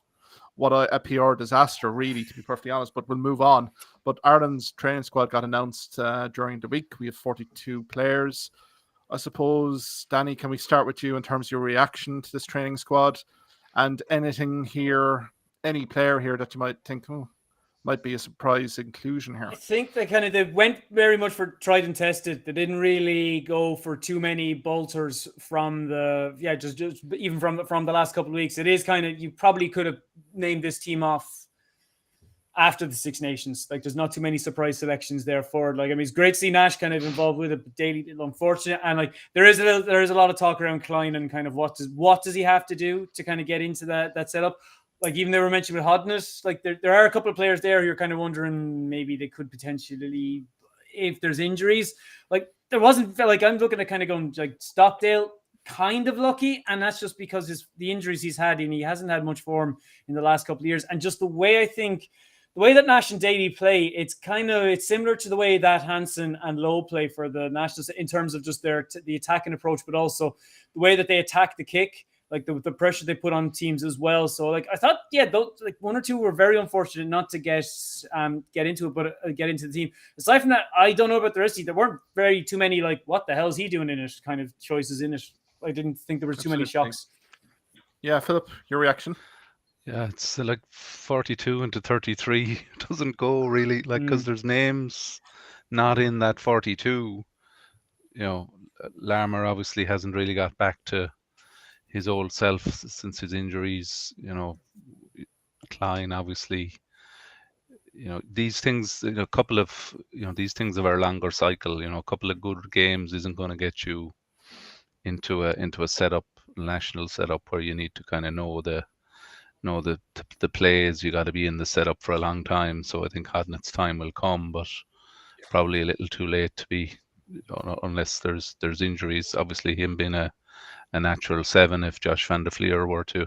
what a PR disaster, really, to be perfectly honest. But we'll move on. But Ireland's training squad got announced during the week. We have 42 players. I suppose, Danny, can we start with you in terms of your reaction to this training squad? And anything here, any player here that you might think, might be a surprise inclusion here? I think they went very much for tried and tested. They didn't really go for too many bolters from just even from the last couple of weeks. It is you probably could have named this team off after the Six Nations. Like, there's not too many surprise selections there for it. Like, I mean, it's great to see Nash kind of involved with it, daily, unfortunate. And like, there is a lot of talk around Klein and kind of what does he have to do to kind of get into that setup. Like, even they were mentioned with Hodnett, like there are a couple of players there who you're kind of wondering maybe they could potentially, if there's injuries. Like, there wasn't, like, I'm looking at kind of going like Stockdale kind of lucky, and that's just because the injuries he's had, and he hasn't had much form in the last couple of years. And just the way that Nash and Daly play, it's similar to the way that Hansen and Lowe play for the Nationals in terms of just the attacking approach, but also the way that they attack the kick. Like the pressure they put on teams as well. So like I thought, like one or two were very unfortunate not to get into it, but get into the team. Aside from that, I don't know about the rest of it. There weren't too many like, what the hell is he doing in it kind of choices in it. I didn't think there were too many shocks. Yeah, Philip, your reaction? Yeah, it's like 42 into 33. It doesn't go really, like, because there's names not in that 42. Larmour obviously hasn't really got back to his old self since his injuries. Klein obviously, these things, a couple of, these things of our longer cycle, a couple of good games isn't going to get you into a setup, national setup, where you need to kind of know the plays. You got to be in the setup for a long time. So I think Hodnett's time will come, but probably a little too late to be, unless there's injuries. Obviously, him being a natural 7, if Josh van der Fleer were to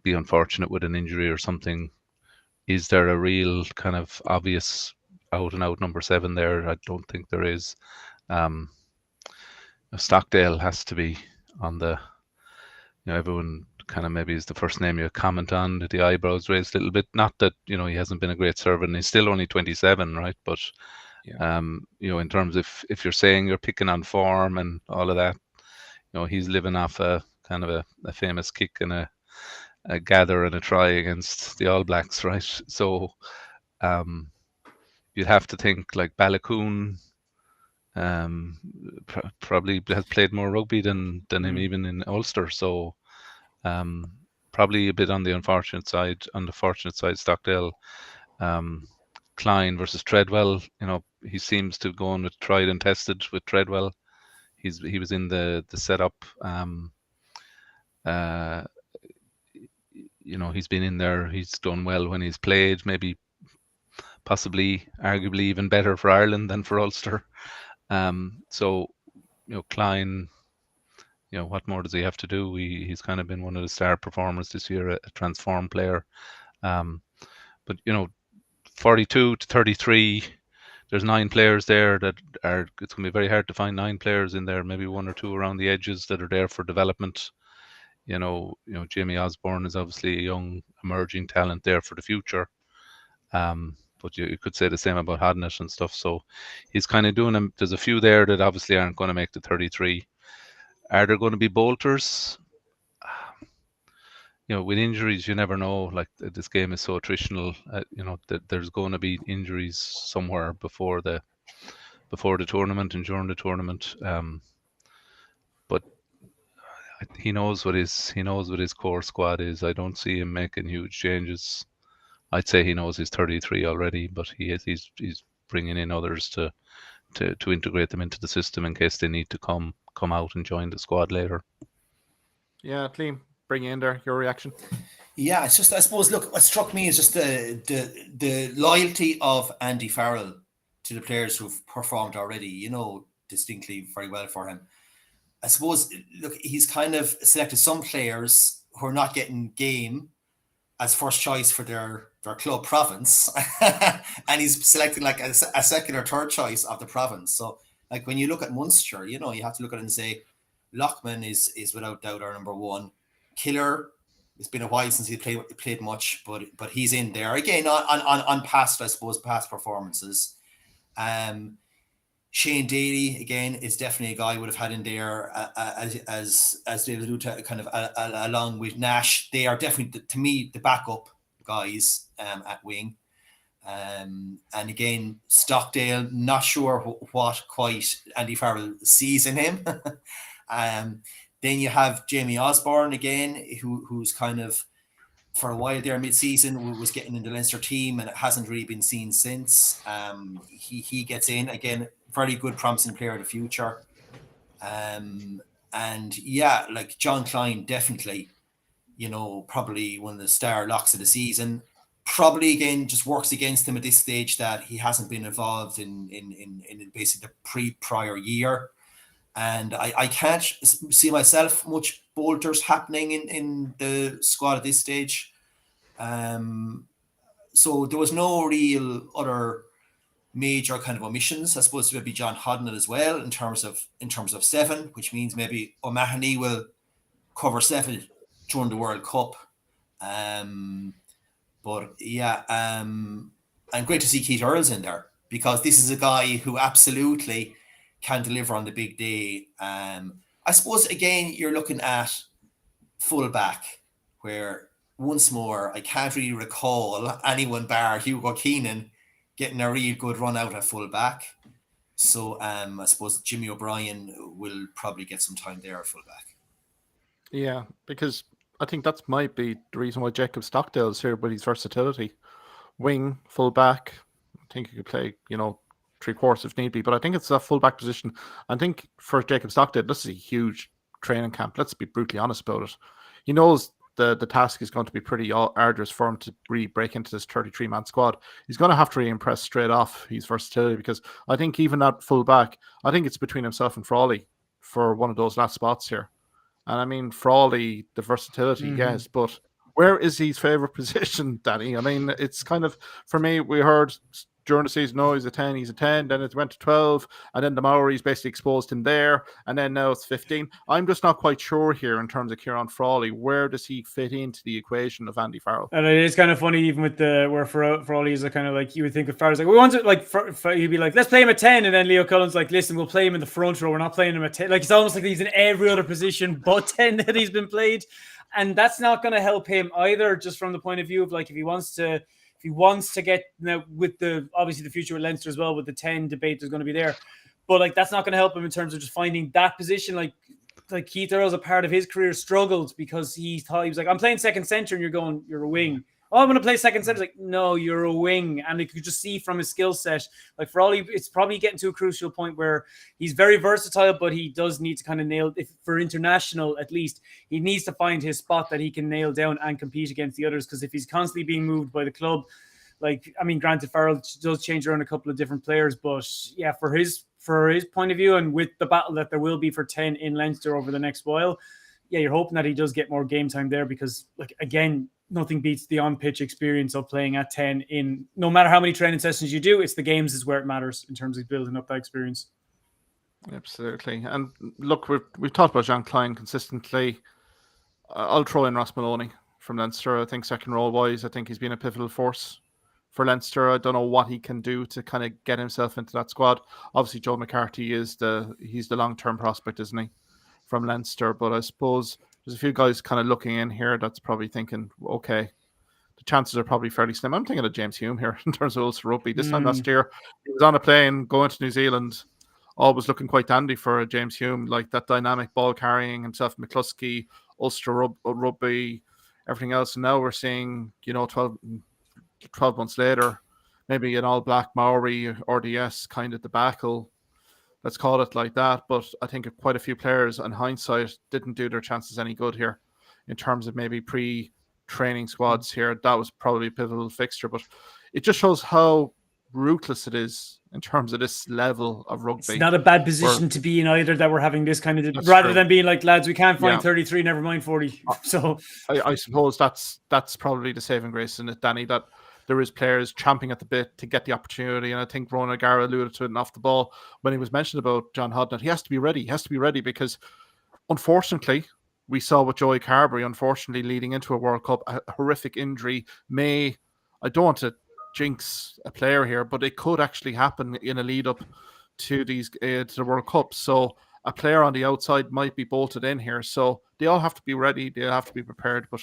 be unfortunate with an injury or something. Is there a real kind of obvious out and out number 7 there? I don't think there is. Stockdale has to be on the, everyone kind of maybe is the first name you comment on, the eyebrows raised a little bit. Not that, he hasn't been a great servant. He's still only 27, right? But, in terms of, if you're saying you're picking on form and all of that, he's living off a kind of a famous kick and a gather and a try against the All Blacks, right? So you'd have to think like Balakoon probably has played more rugby than him even in Ulster. So probably a bit on the unfortunate side. Stockdale. Klein versus Treadwell, he seems to go on with tried and tested with Treadwell. He was in the setup. He's been in there. He's done well when he's played. Maybe, possibly, arguably even better for Ireland than for Ulster. So, Klein, what more does he have to do? He's kind of been one of the star performers this year, a transformed player. But 42 to 33. There's 9 players there that are. It's going to be very hard to find 9 players in there. Maybe 1 or 2 around the edges that are there for development. Jamie Osborne is obviously a young emerging talent there for the future. But you could say the same about Hodnett and stuff. So he's kind of doing them. There's a few there that obviously aren't going to make the 33. Are there going to be bolters? With injuries, you never know. Like, this game is so attritional. That there's going to be injuries somewhere before the tournament and during the tournament. But he knows what his core squad is. I don't see him making huge changes. I'd say he knows he's 33 already, but he's bringing in others to to integrate them into the system in case they need to come out and join the squad later. Yeah, Liam, bring you in there. Your reaction? Yeah, it's just, I suppose, look, what struck me is just the loyalty of Andy Farrell to the players who've performed already, you know, distinctly very well for him. I suppose, look, he's kind of selected some players who are not getting game as first choice for their club province. And he's selecting like a second or third choice of the province. So like when you look at Munster, you know, you have to look at it and say, Lockman is without doubt our number one. Killer, it's been a while since he played much, but he's in there again on past, I suppose, past performances. Shane Daly again is definitely a guy I would have had in there as David alluded to, kind of along with Nash. They are definitely to me the backup guys at wing. And again, Stockdale, not sure what quite Andy Farrell sees in him. Then you have Jamie Osborne again, who's kind of for a while there mid-season was getting in the Leinster team, and it hasn't really been seen since. He gets in again, very good, promising player of the future. And yeah, like John Klein, definitely, you know, probably one of the star locks of the season. Probably again just works against him at this stage that he hasn't been involved in basically the prior year. And I can't see myself much bolters happening in the squad at this stage. So there was no real other major kind of omissions. I suppose maybe John Hodnett as well in terms of 7, which means maybe O'Mahony will cover 7 during the World Cup. But yeah, and great to see Keith Earls in there, because this is a guy who absolutely can deliver on the big day. I suppose, again, you're looking at fullback, where once more, I can't really recall anyone bar Hugo Keenan getting a real good run out at fullback. So I suppose Jimmy O'Brien will probably get some time there at fullback. Yeah, because I think that might be the reason why Jacob Stockdale's here, with his versatility. Wing, fullback, I think he could play, you know, 3/4 if need be, but I think it's a fullback position. I think for Jacob Stockdale, this is a huge training camp. Let's be brutally honest about it. He knows the task is going to be pretty arduous for him to really break into this 33-man squad. He's going to have to really impress straight off his versatility, because I think even at fullback, I think it's between himself and Frawley for one of those last spots here. And I mean, Frawley, the versatility, yes, but where is his favourite position, Danny? I mean, it's kind of, for me, we heard during the season, no, he's a 10, then it went to 12, and then the Maoris basically exposed him there, and then now it's 15. I'm just not quite sure here in terms of Kieran Frawley. Where does he fit into the equation of Andy Farrell? And it is kind of funny, even with where Frawley is kind of like, you would think of Farrell's like, we want to, like, he'd be like, let's play him at 10, and then Leo Cullen's like, listen, we'll play him in the front row, we're not playing him at 10. Like, it's almost like he's in every other position but 10 that he's been played, and that's not going to help him either, just from the point of view of, like, if he wants to get, now with the, obviously the future with Leinster as well, with the 10 debate there's going to be there, but like that's not going to help him in terms of just finding that position. Like Keith Earls, a part of his career, struggled because he thought, he was like, I'm playing second centre, and you're going, you're a wing. Oh, I'm going to play second centre. It's like, no, you're a wing. And you could just see from his skill set, like Frawley, it's probably getting to a crucial point where he's very versatile, but he does need to kind of nail, if for international at least, he needs to find his spot that he can nail down and compete against the others. Because if he's constantly being moved by the club, like, I mean, granted, Farrell does change around a couple of different players, but yeah, for his point of view, and with the battle that there will be for 10 in Leinster over the next while, yeah, you're hoping that he does get more game time there, because, like, again, nothing beats the on-pitch experience of playing at 10 in, no matter how many training sessions you do, it's the games is where it matters in terms of building up that experience. Absolutely. And look, we've talked about John Klein consistently. I'll throw in Ross Maloney from Leinster. I think second row wise, I think he's been a pivotal force for Leinster. I don't know what he can do to kind of get himself into that squad. Obviously, Joe McCarthy he's the long-term prospect, isn't he, from Leinster? But I suppose there's a few guys kind of looking in here that's probably thinking, okay, the chances are probably fairly slim. I'm thinking of James Hume here in terms of Ulster Rugby. This time last year, he was on a plane going to New Zealand, always looking quite dandy for James Hume, like that dynamic ball carrying himself, McCluskey, Ulster Rugby, everything else. And now we're seeing, 12 months later, maybe an all-black Maori RDS kind of debacle let's call it like that. But I think quite a few players, in hindsight, didn't do their chances any good here in terms of maybe pre-training squads here. That was probably a pivotal fixture, but it just shows how ruthless it is in terms of this level of rugby. It's not a bad position to be in either, that we're having this kind of, than being like, lads, we can't find 33, never mind 40. So I suppose that's probably the saving grace in it, Danny, that there is players champing at the bit to get the opportunity. And I think Ronan O'Gara alluded to it off the ball when he was mentioned about John Hodnett. He has to be ready. He has to be ready because, unfortunately, we saw with Joey Carberry, unfortunately, leading into a World Cup, a horrific injury I don't want to jinx a player here, but it could actually happen in a lead up to these to the World Cup. So a player on the outside might be bolted in here. So they all have to be ready. They all have to be prepared. But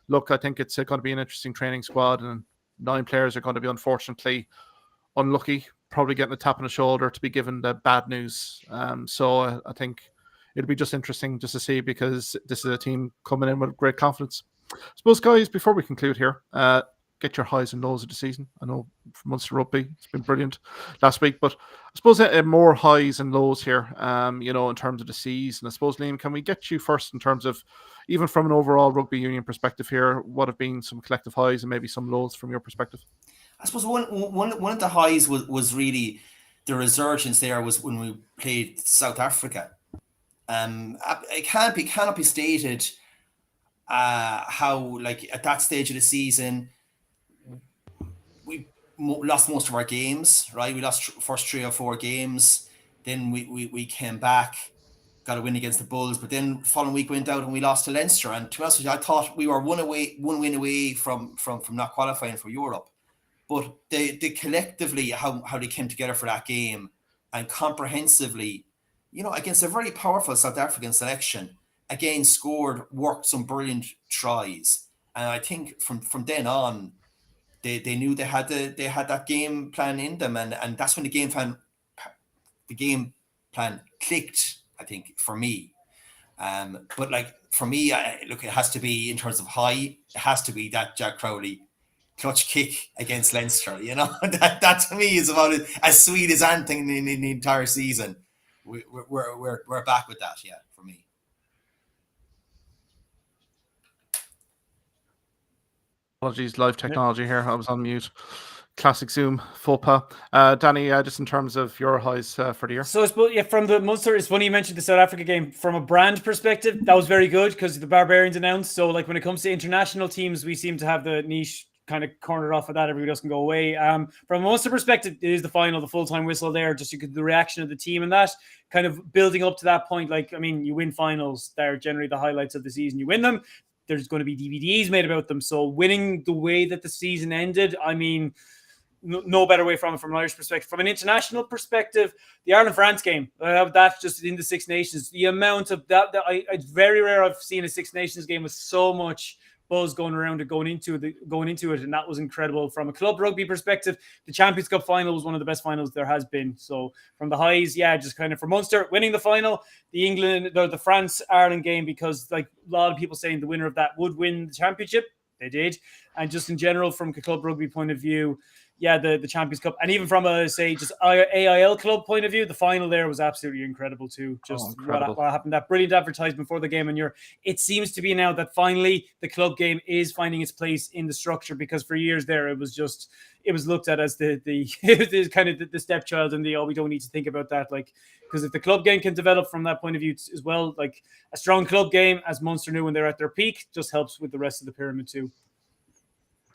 look, I think it's going to be an interesting training squad, and 9 players are going to be unfortunately unlucky, probably getting a tap on the shoulder to be given the bad news. So I think it'll be just interesting just to see, because this is a team coming in with great confidence. I suppose, guys, before we conclude here, get your highs and lows of the season. I know for Munster Rugby, it's been brilliant last week, but I suppose more highs and lows here, in terms of the season. I suppose, Liam, can we get you first in terms of, even from an overall rugby union perspective here, what have been some collective highs and maybe some lows from your perspective? I suppose one of the highs was really the resurgence there was when we played South Africa. It cannot be stated how, like, at that stage of the season, we lost most of our games, right? We lost first 3 or 4 games. Then we came back, got a win against the Bulls, but then following week went out and we lost to Leinster. And to be honest with you, I thought we were one win away from not qualifying for Europe. But they collectively, how they came together for that game, and comprehensively, against a very powerful South African selection, again worked some brilliant tries. And I think from then on, they knew they had that game plan in them, and that's when the game plan clicked, I think, for me. But like for me, look, it has to be, in terms of high, it has to be that Jack Crowley clutch kick against Leinster. That to me is about as sweet as anything in the entire season. We're back with that, yeah, for me. Apologies, live technology here. I was on mute. Classic Zoom faux pas. Danny, just in terms of your highs for the year. So I suppose, from the Munster, it's funny you mentioned the South Africa game. From a brand perspective, that was very good because the Barbarians announced. So like when it comes to international teams, we seem to have the niche kind of cornered off of that. Everybody else can go away. From a Munster perspective, it is the final, the full-time whistle there. Just the reaction of the team and that kind of building up to that point. Like, I mean, you win finals. They're generally the highlights of the season. You win them, there's going to be DVDs made about them. So winning the way that the season ended, I mean, no better way from an Irish perspective. From an international perspective, the Ireland-France game, that just in the Six Nations, the amount of that it's very rare I've seen a Six Nations game with so much buzz going around it, going into it, and that was incredible. From a club rugby perspective, the Champions Cup final was one of the best finals there has been. So from the highs, just kind of for Munster winning the final, the France-Ireland game, because like a lot of people saying the winner of that would win the championship, they did, and just in general from a club rugby point of view, the Champions Cup, and even from a AIL club point of view, the final there was absolutely incredible too. Just what happened, that brilliant advertisement for the game, and it seems to be now that finally the club game is finding its place in the structure, because for years there it was looked at as the kind of the stepchild, and we don't need to think about that, like, because if the club game can develop from that point of view as well, like a strong club game, as Munster knew when they're at their peak, just helps with the rest of the pyramid too.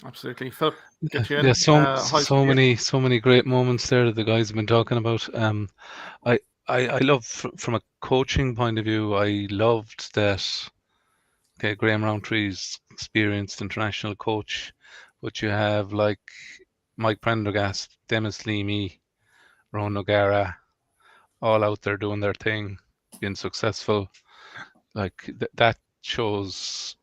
Absolutely. Phil, get you in. Yeah, so many great moments there that the guys have been talking about. I love, from a coaching point of view, I loved that. Okay, Graham Roundtree's experienced international coach, but you have like Mike Prendergast, Demis Leamy, Ronan O'Gara, all out there doing their thing, being successful. Like that shows,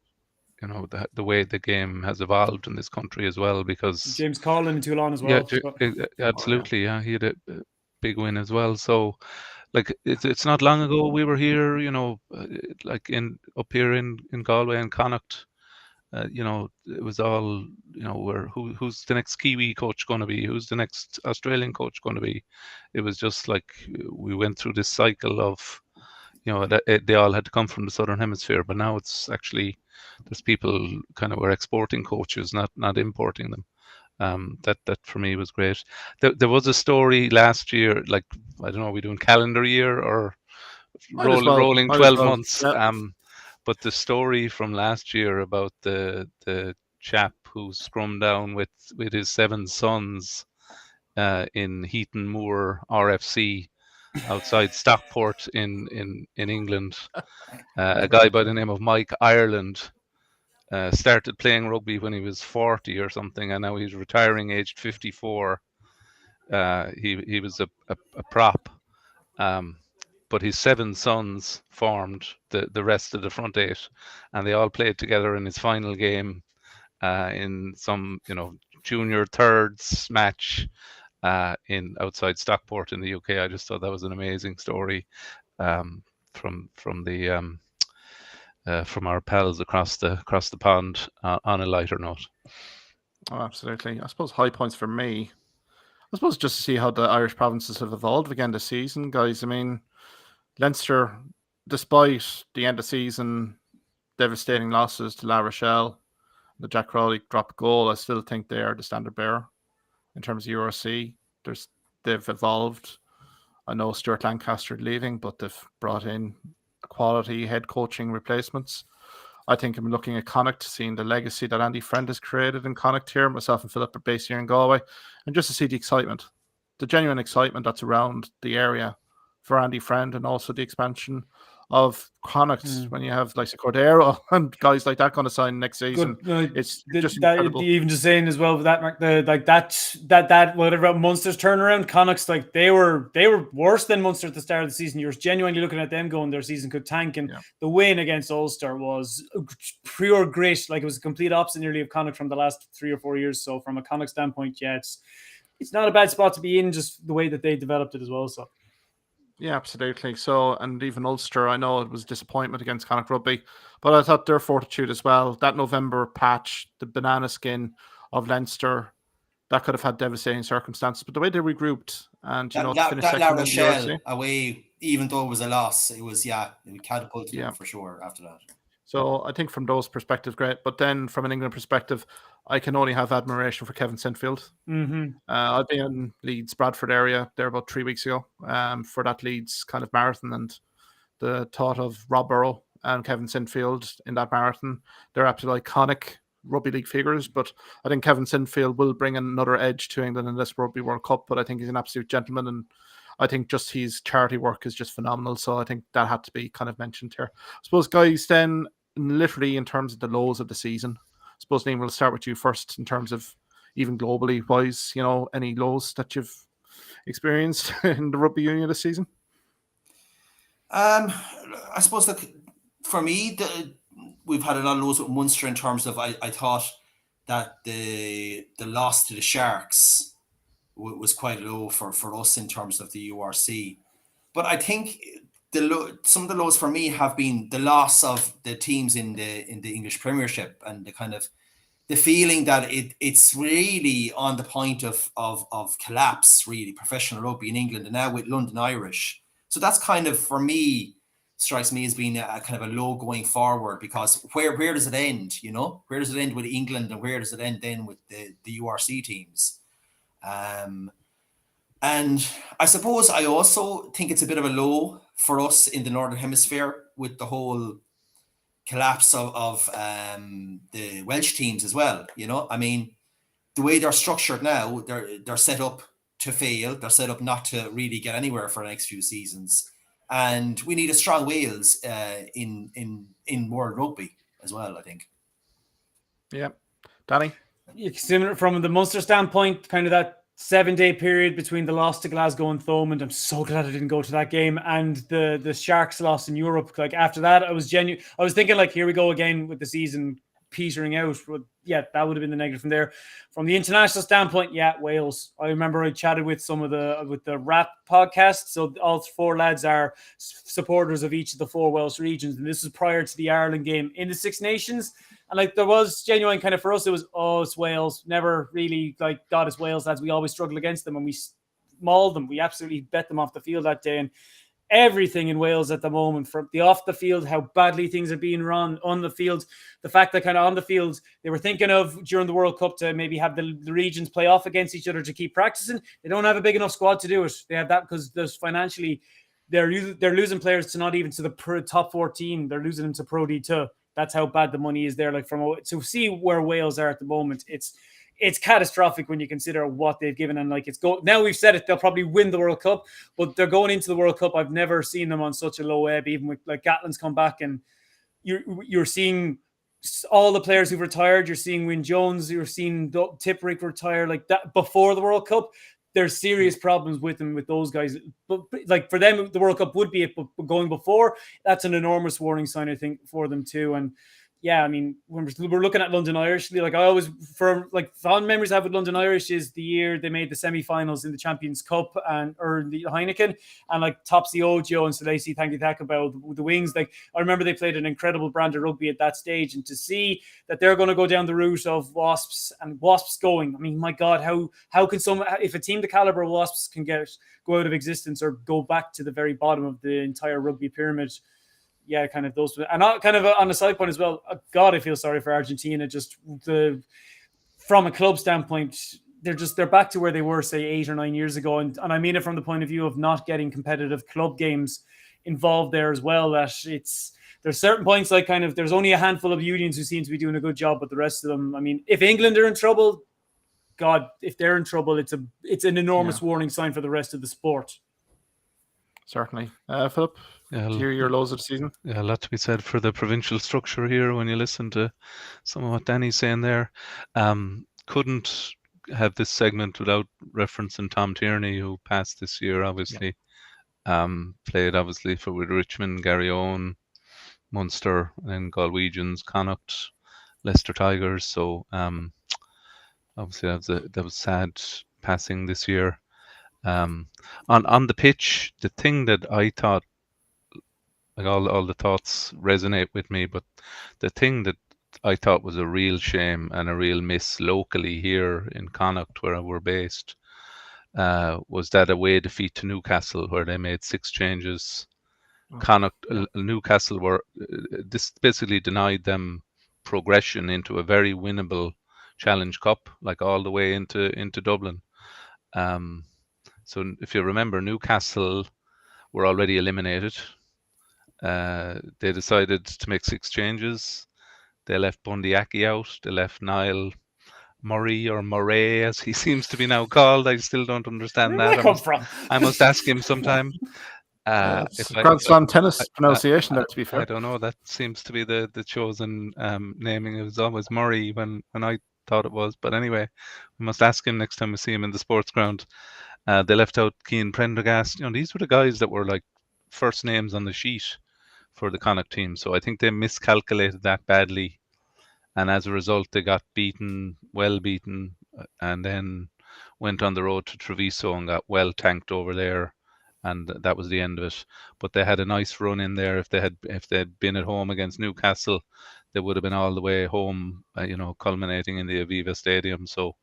the way the game has evolved in this country as well, because James Collin in Toulon as well. Yeah, absolutely. Yeah, he had a big win as well. So, like, it's not long ago we were here, like up here in Galway and Connacht, it was all, who's the next Kiwi coach going to be? Who's the next Australian coach going to be? It was just like we went through this cycle of, they all had to come from the Southern Hemisphere, but now it's actually, there's people kind of were exporting coaches, not importing them. That for me was great. There was a story last year, like, I don't know, are we doing calendar year or rolling 12 months? Yeah. But the story from last year about the chap who scrummed down with his 7 sons in Heaton Moor RFC outside Stockport in England, a guy by the name of Mike Ireland. Started playing rugby when he was 40 or something, and now he's retiring aged 54. He was a prop, but his 7 sons formed the rest of the front 8, and they all played together in his final game in some junior thirds match in outside Stockport in the UK. I just thought that was an amazing story from our pals across the pond on a lighter note. Oh, absolutely. I suppose high points for me. I suppose just to see how the Irish provinces have evolved again this season, guys. I mean, Leinster, despite the end of season devastating losses to La Rochelle, the Jack Crowley dropped goal, I still think they are the standard bearer in terms of URC. They've evolved. I know Stuart Lancaster leaving, but they've brought in quality head coaching replacements. I think I'm looking at Connacht, seeing the legacy that Andy Friend has created in Connacht here. Myself and Philip are based here in Galway, and just to see the excitement, the genuine excitement that's around the area for Andy Friend, and also the expansion of Connacht when you have like Cordero and guys like that going to sign next season. It's just incredible. Even just saying as well that Mark, that whatever Munster's turnaround, Connacht's like they were worse than Munster at the start of the season. You're genuinely looking at them going their season could tank, and the win against Ulster was pure grit. Like it was a complete opposite nearly of Connacht from the last 3 or 4 years. So from a Connacht standpoint, it's not a bad spot to be in, just the way that they developed it as well. So. Yeah, absolutely. So, and even Ulster, I know it was disappointment against Connacht Rugby, but I thought their fortitude as well, that November patch, the banana skin of Leinster, that could have had devastating circumstances. But the way they regrouped and, to finish second La in the Rochelle URC, away, even though it was a loss, it was, it catapulted them for sure after that. So I think from those perspectives, great. But then from an England perspective, I can only have admiration for Kevin Sinfield. I've been in Leeds, Bradford area there about 3 weeks ago for that Leeds kind of marathon, and the thought of Rob Burrow and Kevin Sinfield in that marathon, they're absolutely iconic rugby league figures. But I think Kevin Sinfield will bring another edge to England in this Rugby World Cup. But I think he's an absolute gentleman, and I think just his charity work is just phenomenal. So I think that had to be kind of mentioned here. I suppose, guys, then literally in terms of the lows of the season, I suppose, Liam, we'll start with you first in terms of even globally wise, any lows that you've experienced in the rugby union this season? I suppose that for me, we've had a lot of lows with Munster in terms of I thought that the loss to the Sharks was quite low for us in terms of the URC. But I think some of the lows for me have been the loss of the teams in the English Premiership, and the kind of the feeling that it's really on the point of collapse, really, professional rugby in England, and now with London Irish. So that's kind of, for me, strikes me as being a kind of a low going forward, because where does it end? Where does it end with England, and where does it end then with the URC teams? And I suppose I also think it's a bit of a low for us in the Northern Hemisphere with the whole collapse of the Welsh teams as well. I mean, the way they're structured now, they're set up to fail. They're set up not to really get anywhere for the next few seasons. And we need a strong Wales in World Rugby as well, I think. Yeah. Danny? Similar from the Munster standpoint, kind of that 7-day period between the loss to Glasgow and Thomond. I'm so glad I didn't go to that game, and the Sharks loss in Europe. Like after that, I was thinking, like, here we go again with the season petering out. But yeah, that would have been the negative from there. From the international standpoint, yeah, Wales. I remember I chatted with some of the rap podcasts. So all 4 lads are supporters of each of the 4 Welsh regions, and this was prior to the Ireland game in the Six Nations. And like there was genuine kind of for us, it was it's Wales. Never really like God, it's Wales lads. We always struggle against them, and we mauled them. We absolutely bet them off the field that day. And everything in Wales at the moment, from the off the field, how badly things are being run on the field, the fact that kind of on the field, they were thinking of during the World Cup to maybe have the regions play off against each other to keep practicing. They don't have a big enough squad to do it. They have that because there's financially, they're losing players to not even to the top 14. They're losing them to Pro D2. That's how bad the money is there. Like to see where Wales are at the moment, it's catastrophic when you consider what they've given. And like now we've said it, they'll probably win the World Cup, but they're going into the World Cup. I've never seen them on such a low ebb, even with like Gatlin's come back, and you're seeing all the players who've retired. You're seeing Wyn Jones, you're seeing Tipperick retire like that before the World Cup. There's serious problems with them, with those guys. But like for them, the World Cup would be it, but going before, that's an enormous warning sign, I think, for them too. And yeah, I mean, when we're looking at London Irish, like I always, for like fond memories I have with London Irish is the year they made the semi-finals in the Champions Cup or the Heineken, and like Topsy Ojo and Salesi Thank you about the wings. Like I remember they played an incredible brand of rugby at that stage, and to see that they're going to go down the route of Wasps and Wasps going, I mean, my God, how can if a team the caliber of Wasps can go out of existence or go back to the very bottom of the entire rugby pyramid? Yeah, kind of those, and kind of on the side point as well. God, I feel sorry for Argentina. Just from a club standpoint, they're back to where they were, say, 8 or 9 years ago, and I mean it from the point of view of not getting competitive club games involved there as well. That there's certain points like kind of there's only a handful of unions who seem to be doing a good job, but the rest of them, I mean, if England are in trouble, God, if they're in trouble, it's an enormous warning sign for the rest of the sport. Certainly, Philip. Yeah, hear your lows of the season. Yeah, a lot to be said for the provincial structure here when you listen to some of what Danny's saying there. Couldn't have this segment without referencing Tom Tierney, who passed this year, obviously. Played, obviously, with Richmond, Garryowen, Munster, and Galwegians, Connacht, Leicester Tigers. So, obviously, that was sad passing this year. On the pitch, the thing that I thought, like all the thoughts resonate with me, but the thing that I thought was a real shame and a real miss locally here in Connacht, where we're based, was that away defeat to Newcastle, where they made 6 changes. Connacht, Newcastle this basically denied them progression into a very winnable Challenge Cup, like all the way into Dublin. So if you remember, Newcastle were already eliminated. They decided to make 6 changes. They left Bundyaki out. They left Niall Murray, or Murray as he seems to be now called. I still don't understand Where that. did that come from? I must ask him sometime. Grand Slam tennis pronunciation there, to be fair. I don't know. That seems to be the chosen naming. It was always Murray when I thought it was. But anyway, we must ask him next time we see him in the sports ground. They left out Cian Prendergast. You know, these were the guys that were like first names on the sheet for the Connacht team. So I think they miscalculated that badly. And as a result, they got well beaten, and then went on the road to Treviso and got well tanked over there. And that was the end of it. But they had a nice run in there. If they had been at home against Newcastle, they would have been all the way home, culminating in the Aviva Stadium. So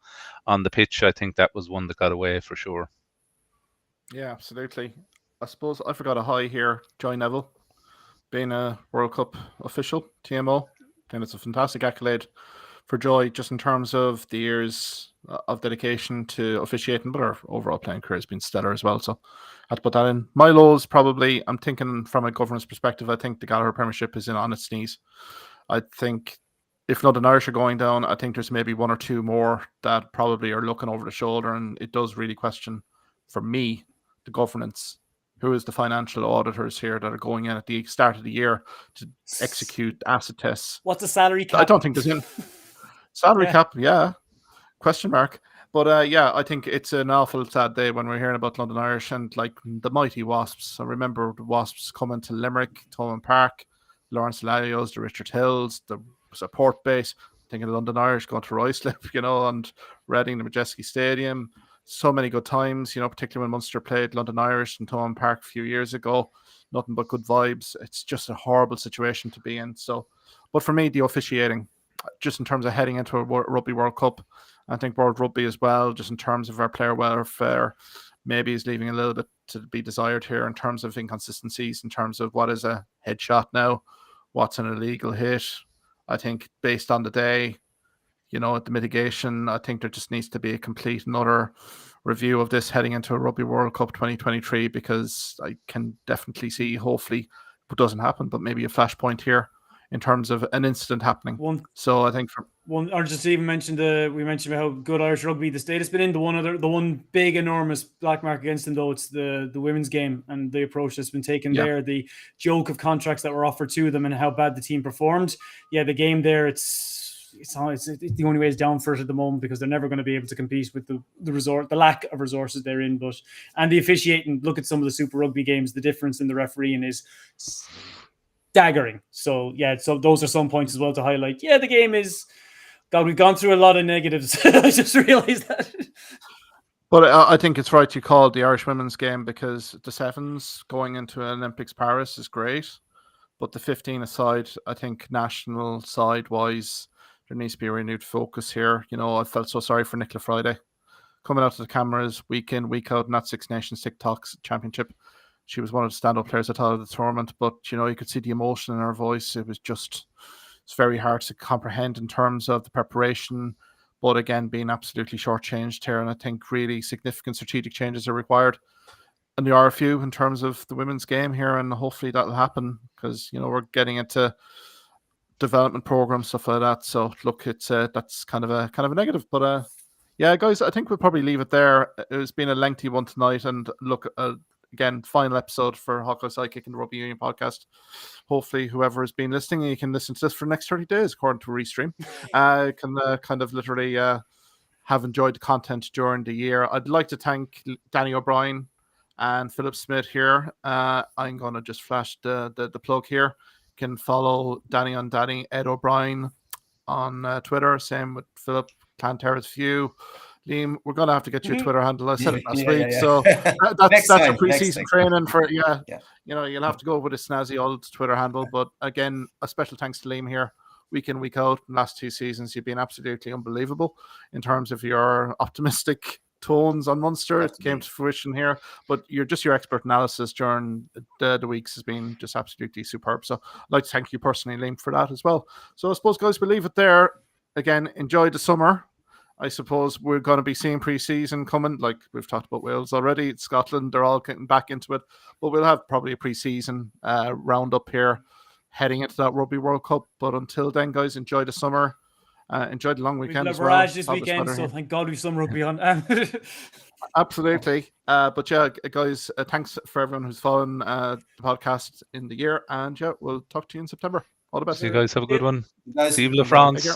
on the pitch, I think that was one that got away for sure. Yeah, absolutely. I suppose I forgot a high here. Joy Neville being a World Cup official, TMO. I think it's a fantastic accolade for Joy, just in terms of the years of dedication to officiating, but her overall playing career has been stellar as well. So I had to put that in. My lows, probably, I'm thinking from a governance perspective, I think the Gallagher Premiership is on its knees. I think if London Irish are going down, I think there's maybe 1 or 2 more that probably are looking over the shoulder, and it does really question, for me, the governance. Who is the financial auditors here that are going in at the start of the year to execute asset tests? What's the salary cap? I don't think there's in salary cap. Yeah, question mark. But I think it's an awful sad day when we're hearing about London Irish and like the mighty Wasps. I remember the Wasps coming to Limerick, Thomond Park, Lawrence Lalios, the Richard Hills, the was a port base. Thinking of London Irish going to Ruislip, and Reading, the Majeski Stadium. So many good times, particularly when Munster played London Irish in Thomond Park a few years ago. Nothing but good vibes. It's just a horrible situation to be in. So, but for me, the officiating, just in terms of heading into a Rugby World Cup, I think World Rugby as well, just in terms of our player welfare, maybe is leaving a little bit to be desired here in terms of inconsistencies, in terms of what is a headshot now, what's an illegal hit. I think based on the day, the mitigation, I think there just needs to be a complete and utter review of this heading into a Rugby World Cup 2023, because I can definitely see, hopefully it doesn't happen, but maybe a flashpoint here in terms of an incident happening. So I think or just to even mention we mentioned how good Irish rugby the state has been in. The one big enormous black mark against them, though, it's the women's game and the approach that's been taken there. The joke of contracts that were offered to them and how bad the team performed. Yeah, the game there, it's the only way is down for it at the moment, because they're never going to be able to compete with the lack of resources they're in. And the officiating, look at some of the Super Rugby games, the difference in the refereeing is staggering. So those are some points as well to highlight. Yeah, the game is, God, we've gone through a lot of negatives. I just realized that. But I think it's right you called the Irish women's game, because the sevens going into Olympics Paris is great, but the 15 aside, I think national side wise, there needs to be a renewed focus here. I felt so sorry for Nicola Friday coming out to the cameras week in, week out in that Six Nations TikTok championship. She was one of the stand-up players, I thought, of the tournament, but you could see the emotion in her voice. It's very hard to comprehend in terms of the preparation, but again, being absolutely shortchanged here. And I think really significant strategic changes are required. And there are a few in terms of the women's game here, and hopefully that'll happen, because we're getting into development programs, stuff like that. So look, it's that's kind of a negative. But yeah, guys, I think we'll probably leave it there. It's been a lengthy one tonight, and look. Again, final episode for Hawkeye Sidekick and the Rugby Union podcast. Hopefully, whoever has been listening, you can listen to this for the next 30 days, according to Restream. Can kind of literally have enjoyed the content during the year. I'd like to thank Danny O'Brien and Philip Smyth here. I'm going to just flash the plug here. You can follow Danny on Danny Ed O'Brien on Twitter. Same with Philip, Clanterra's View. Liam, we're going to have to get you a Twitter handle. I said it last week. Yeah. So that's a pre-season training for, you'll have to go with a snazzy old Twitter handle. But again, a special thanks to Liam here, week in, week out. In the last 2 seasons, you've been absolutely unbelievable in terms of your optimistic tones on Munster. It came to fruition here. But your expert analysis during the weeks has been just absolutely superb. So I'd like to thank you personally, Liam, for that as well. So I suppose, guys, we'll leave it there. Again, enjoy the summer. I suppose we're going to be seeing pre-season coming, like we've talked about Wales already, Scotland, they're all getting back into it. But we'll have probably a pre-season roundup here heading into that Rugby World Cup. But until then, guys, enjoy the summer. Enjoy the long weekend as well. This weekend, so thank God we've some rugby on. Absolutely. But yeah, guys, thanks for everyone who's following the podcast in the year. And yeah, we'll talk to you in September. All the best. See you guys. Have a good one. Guys, Vive la France.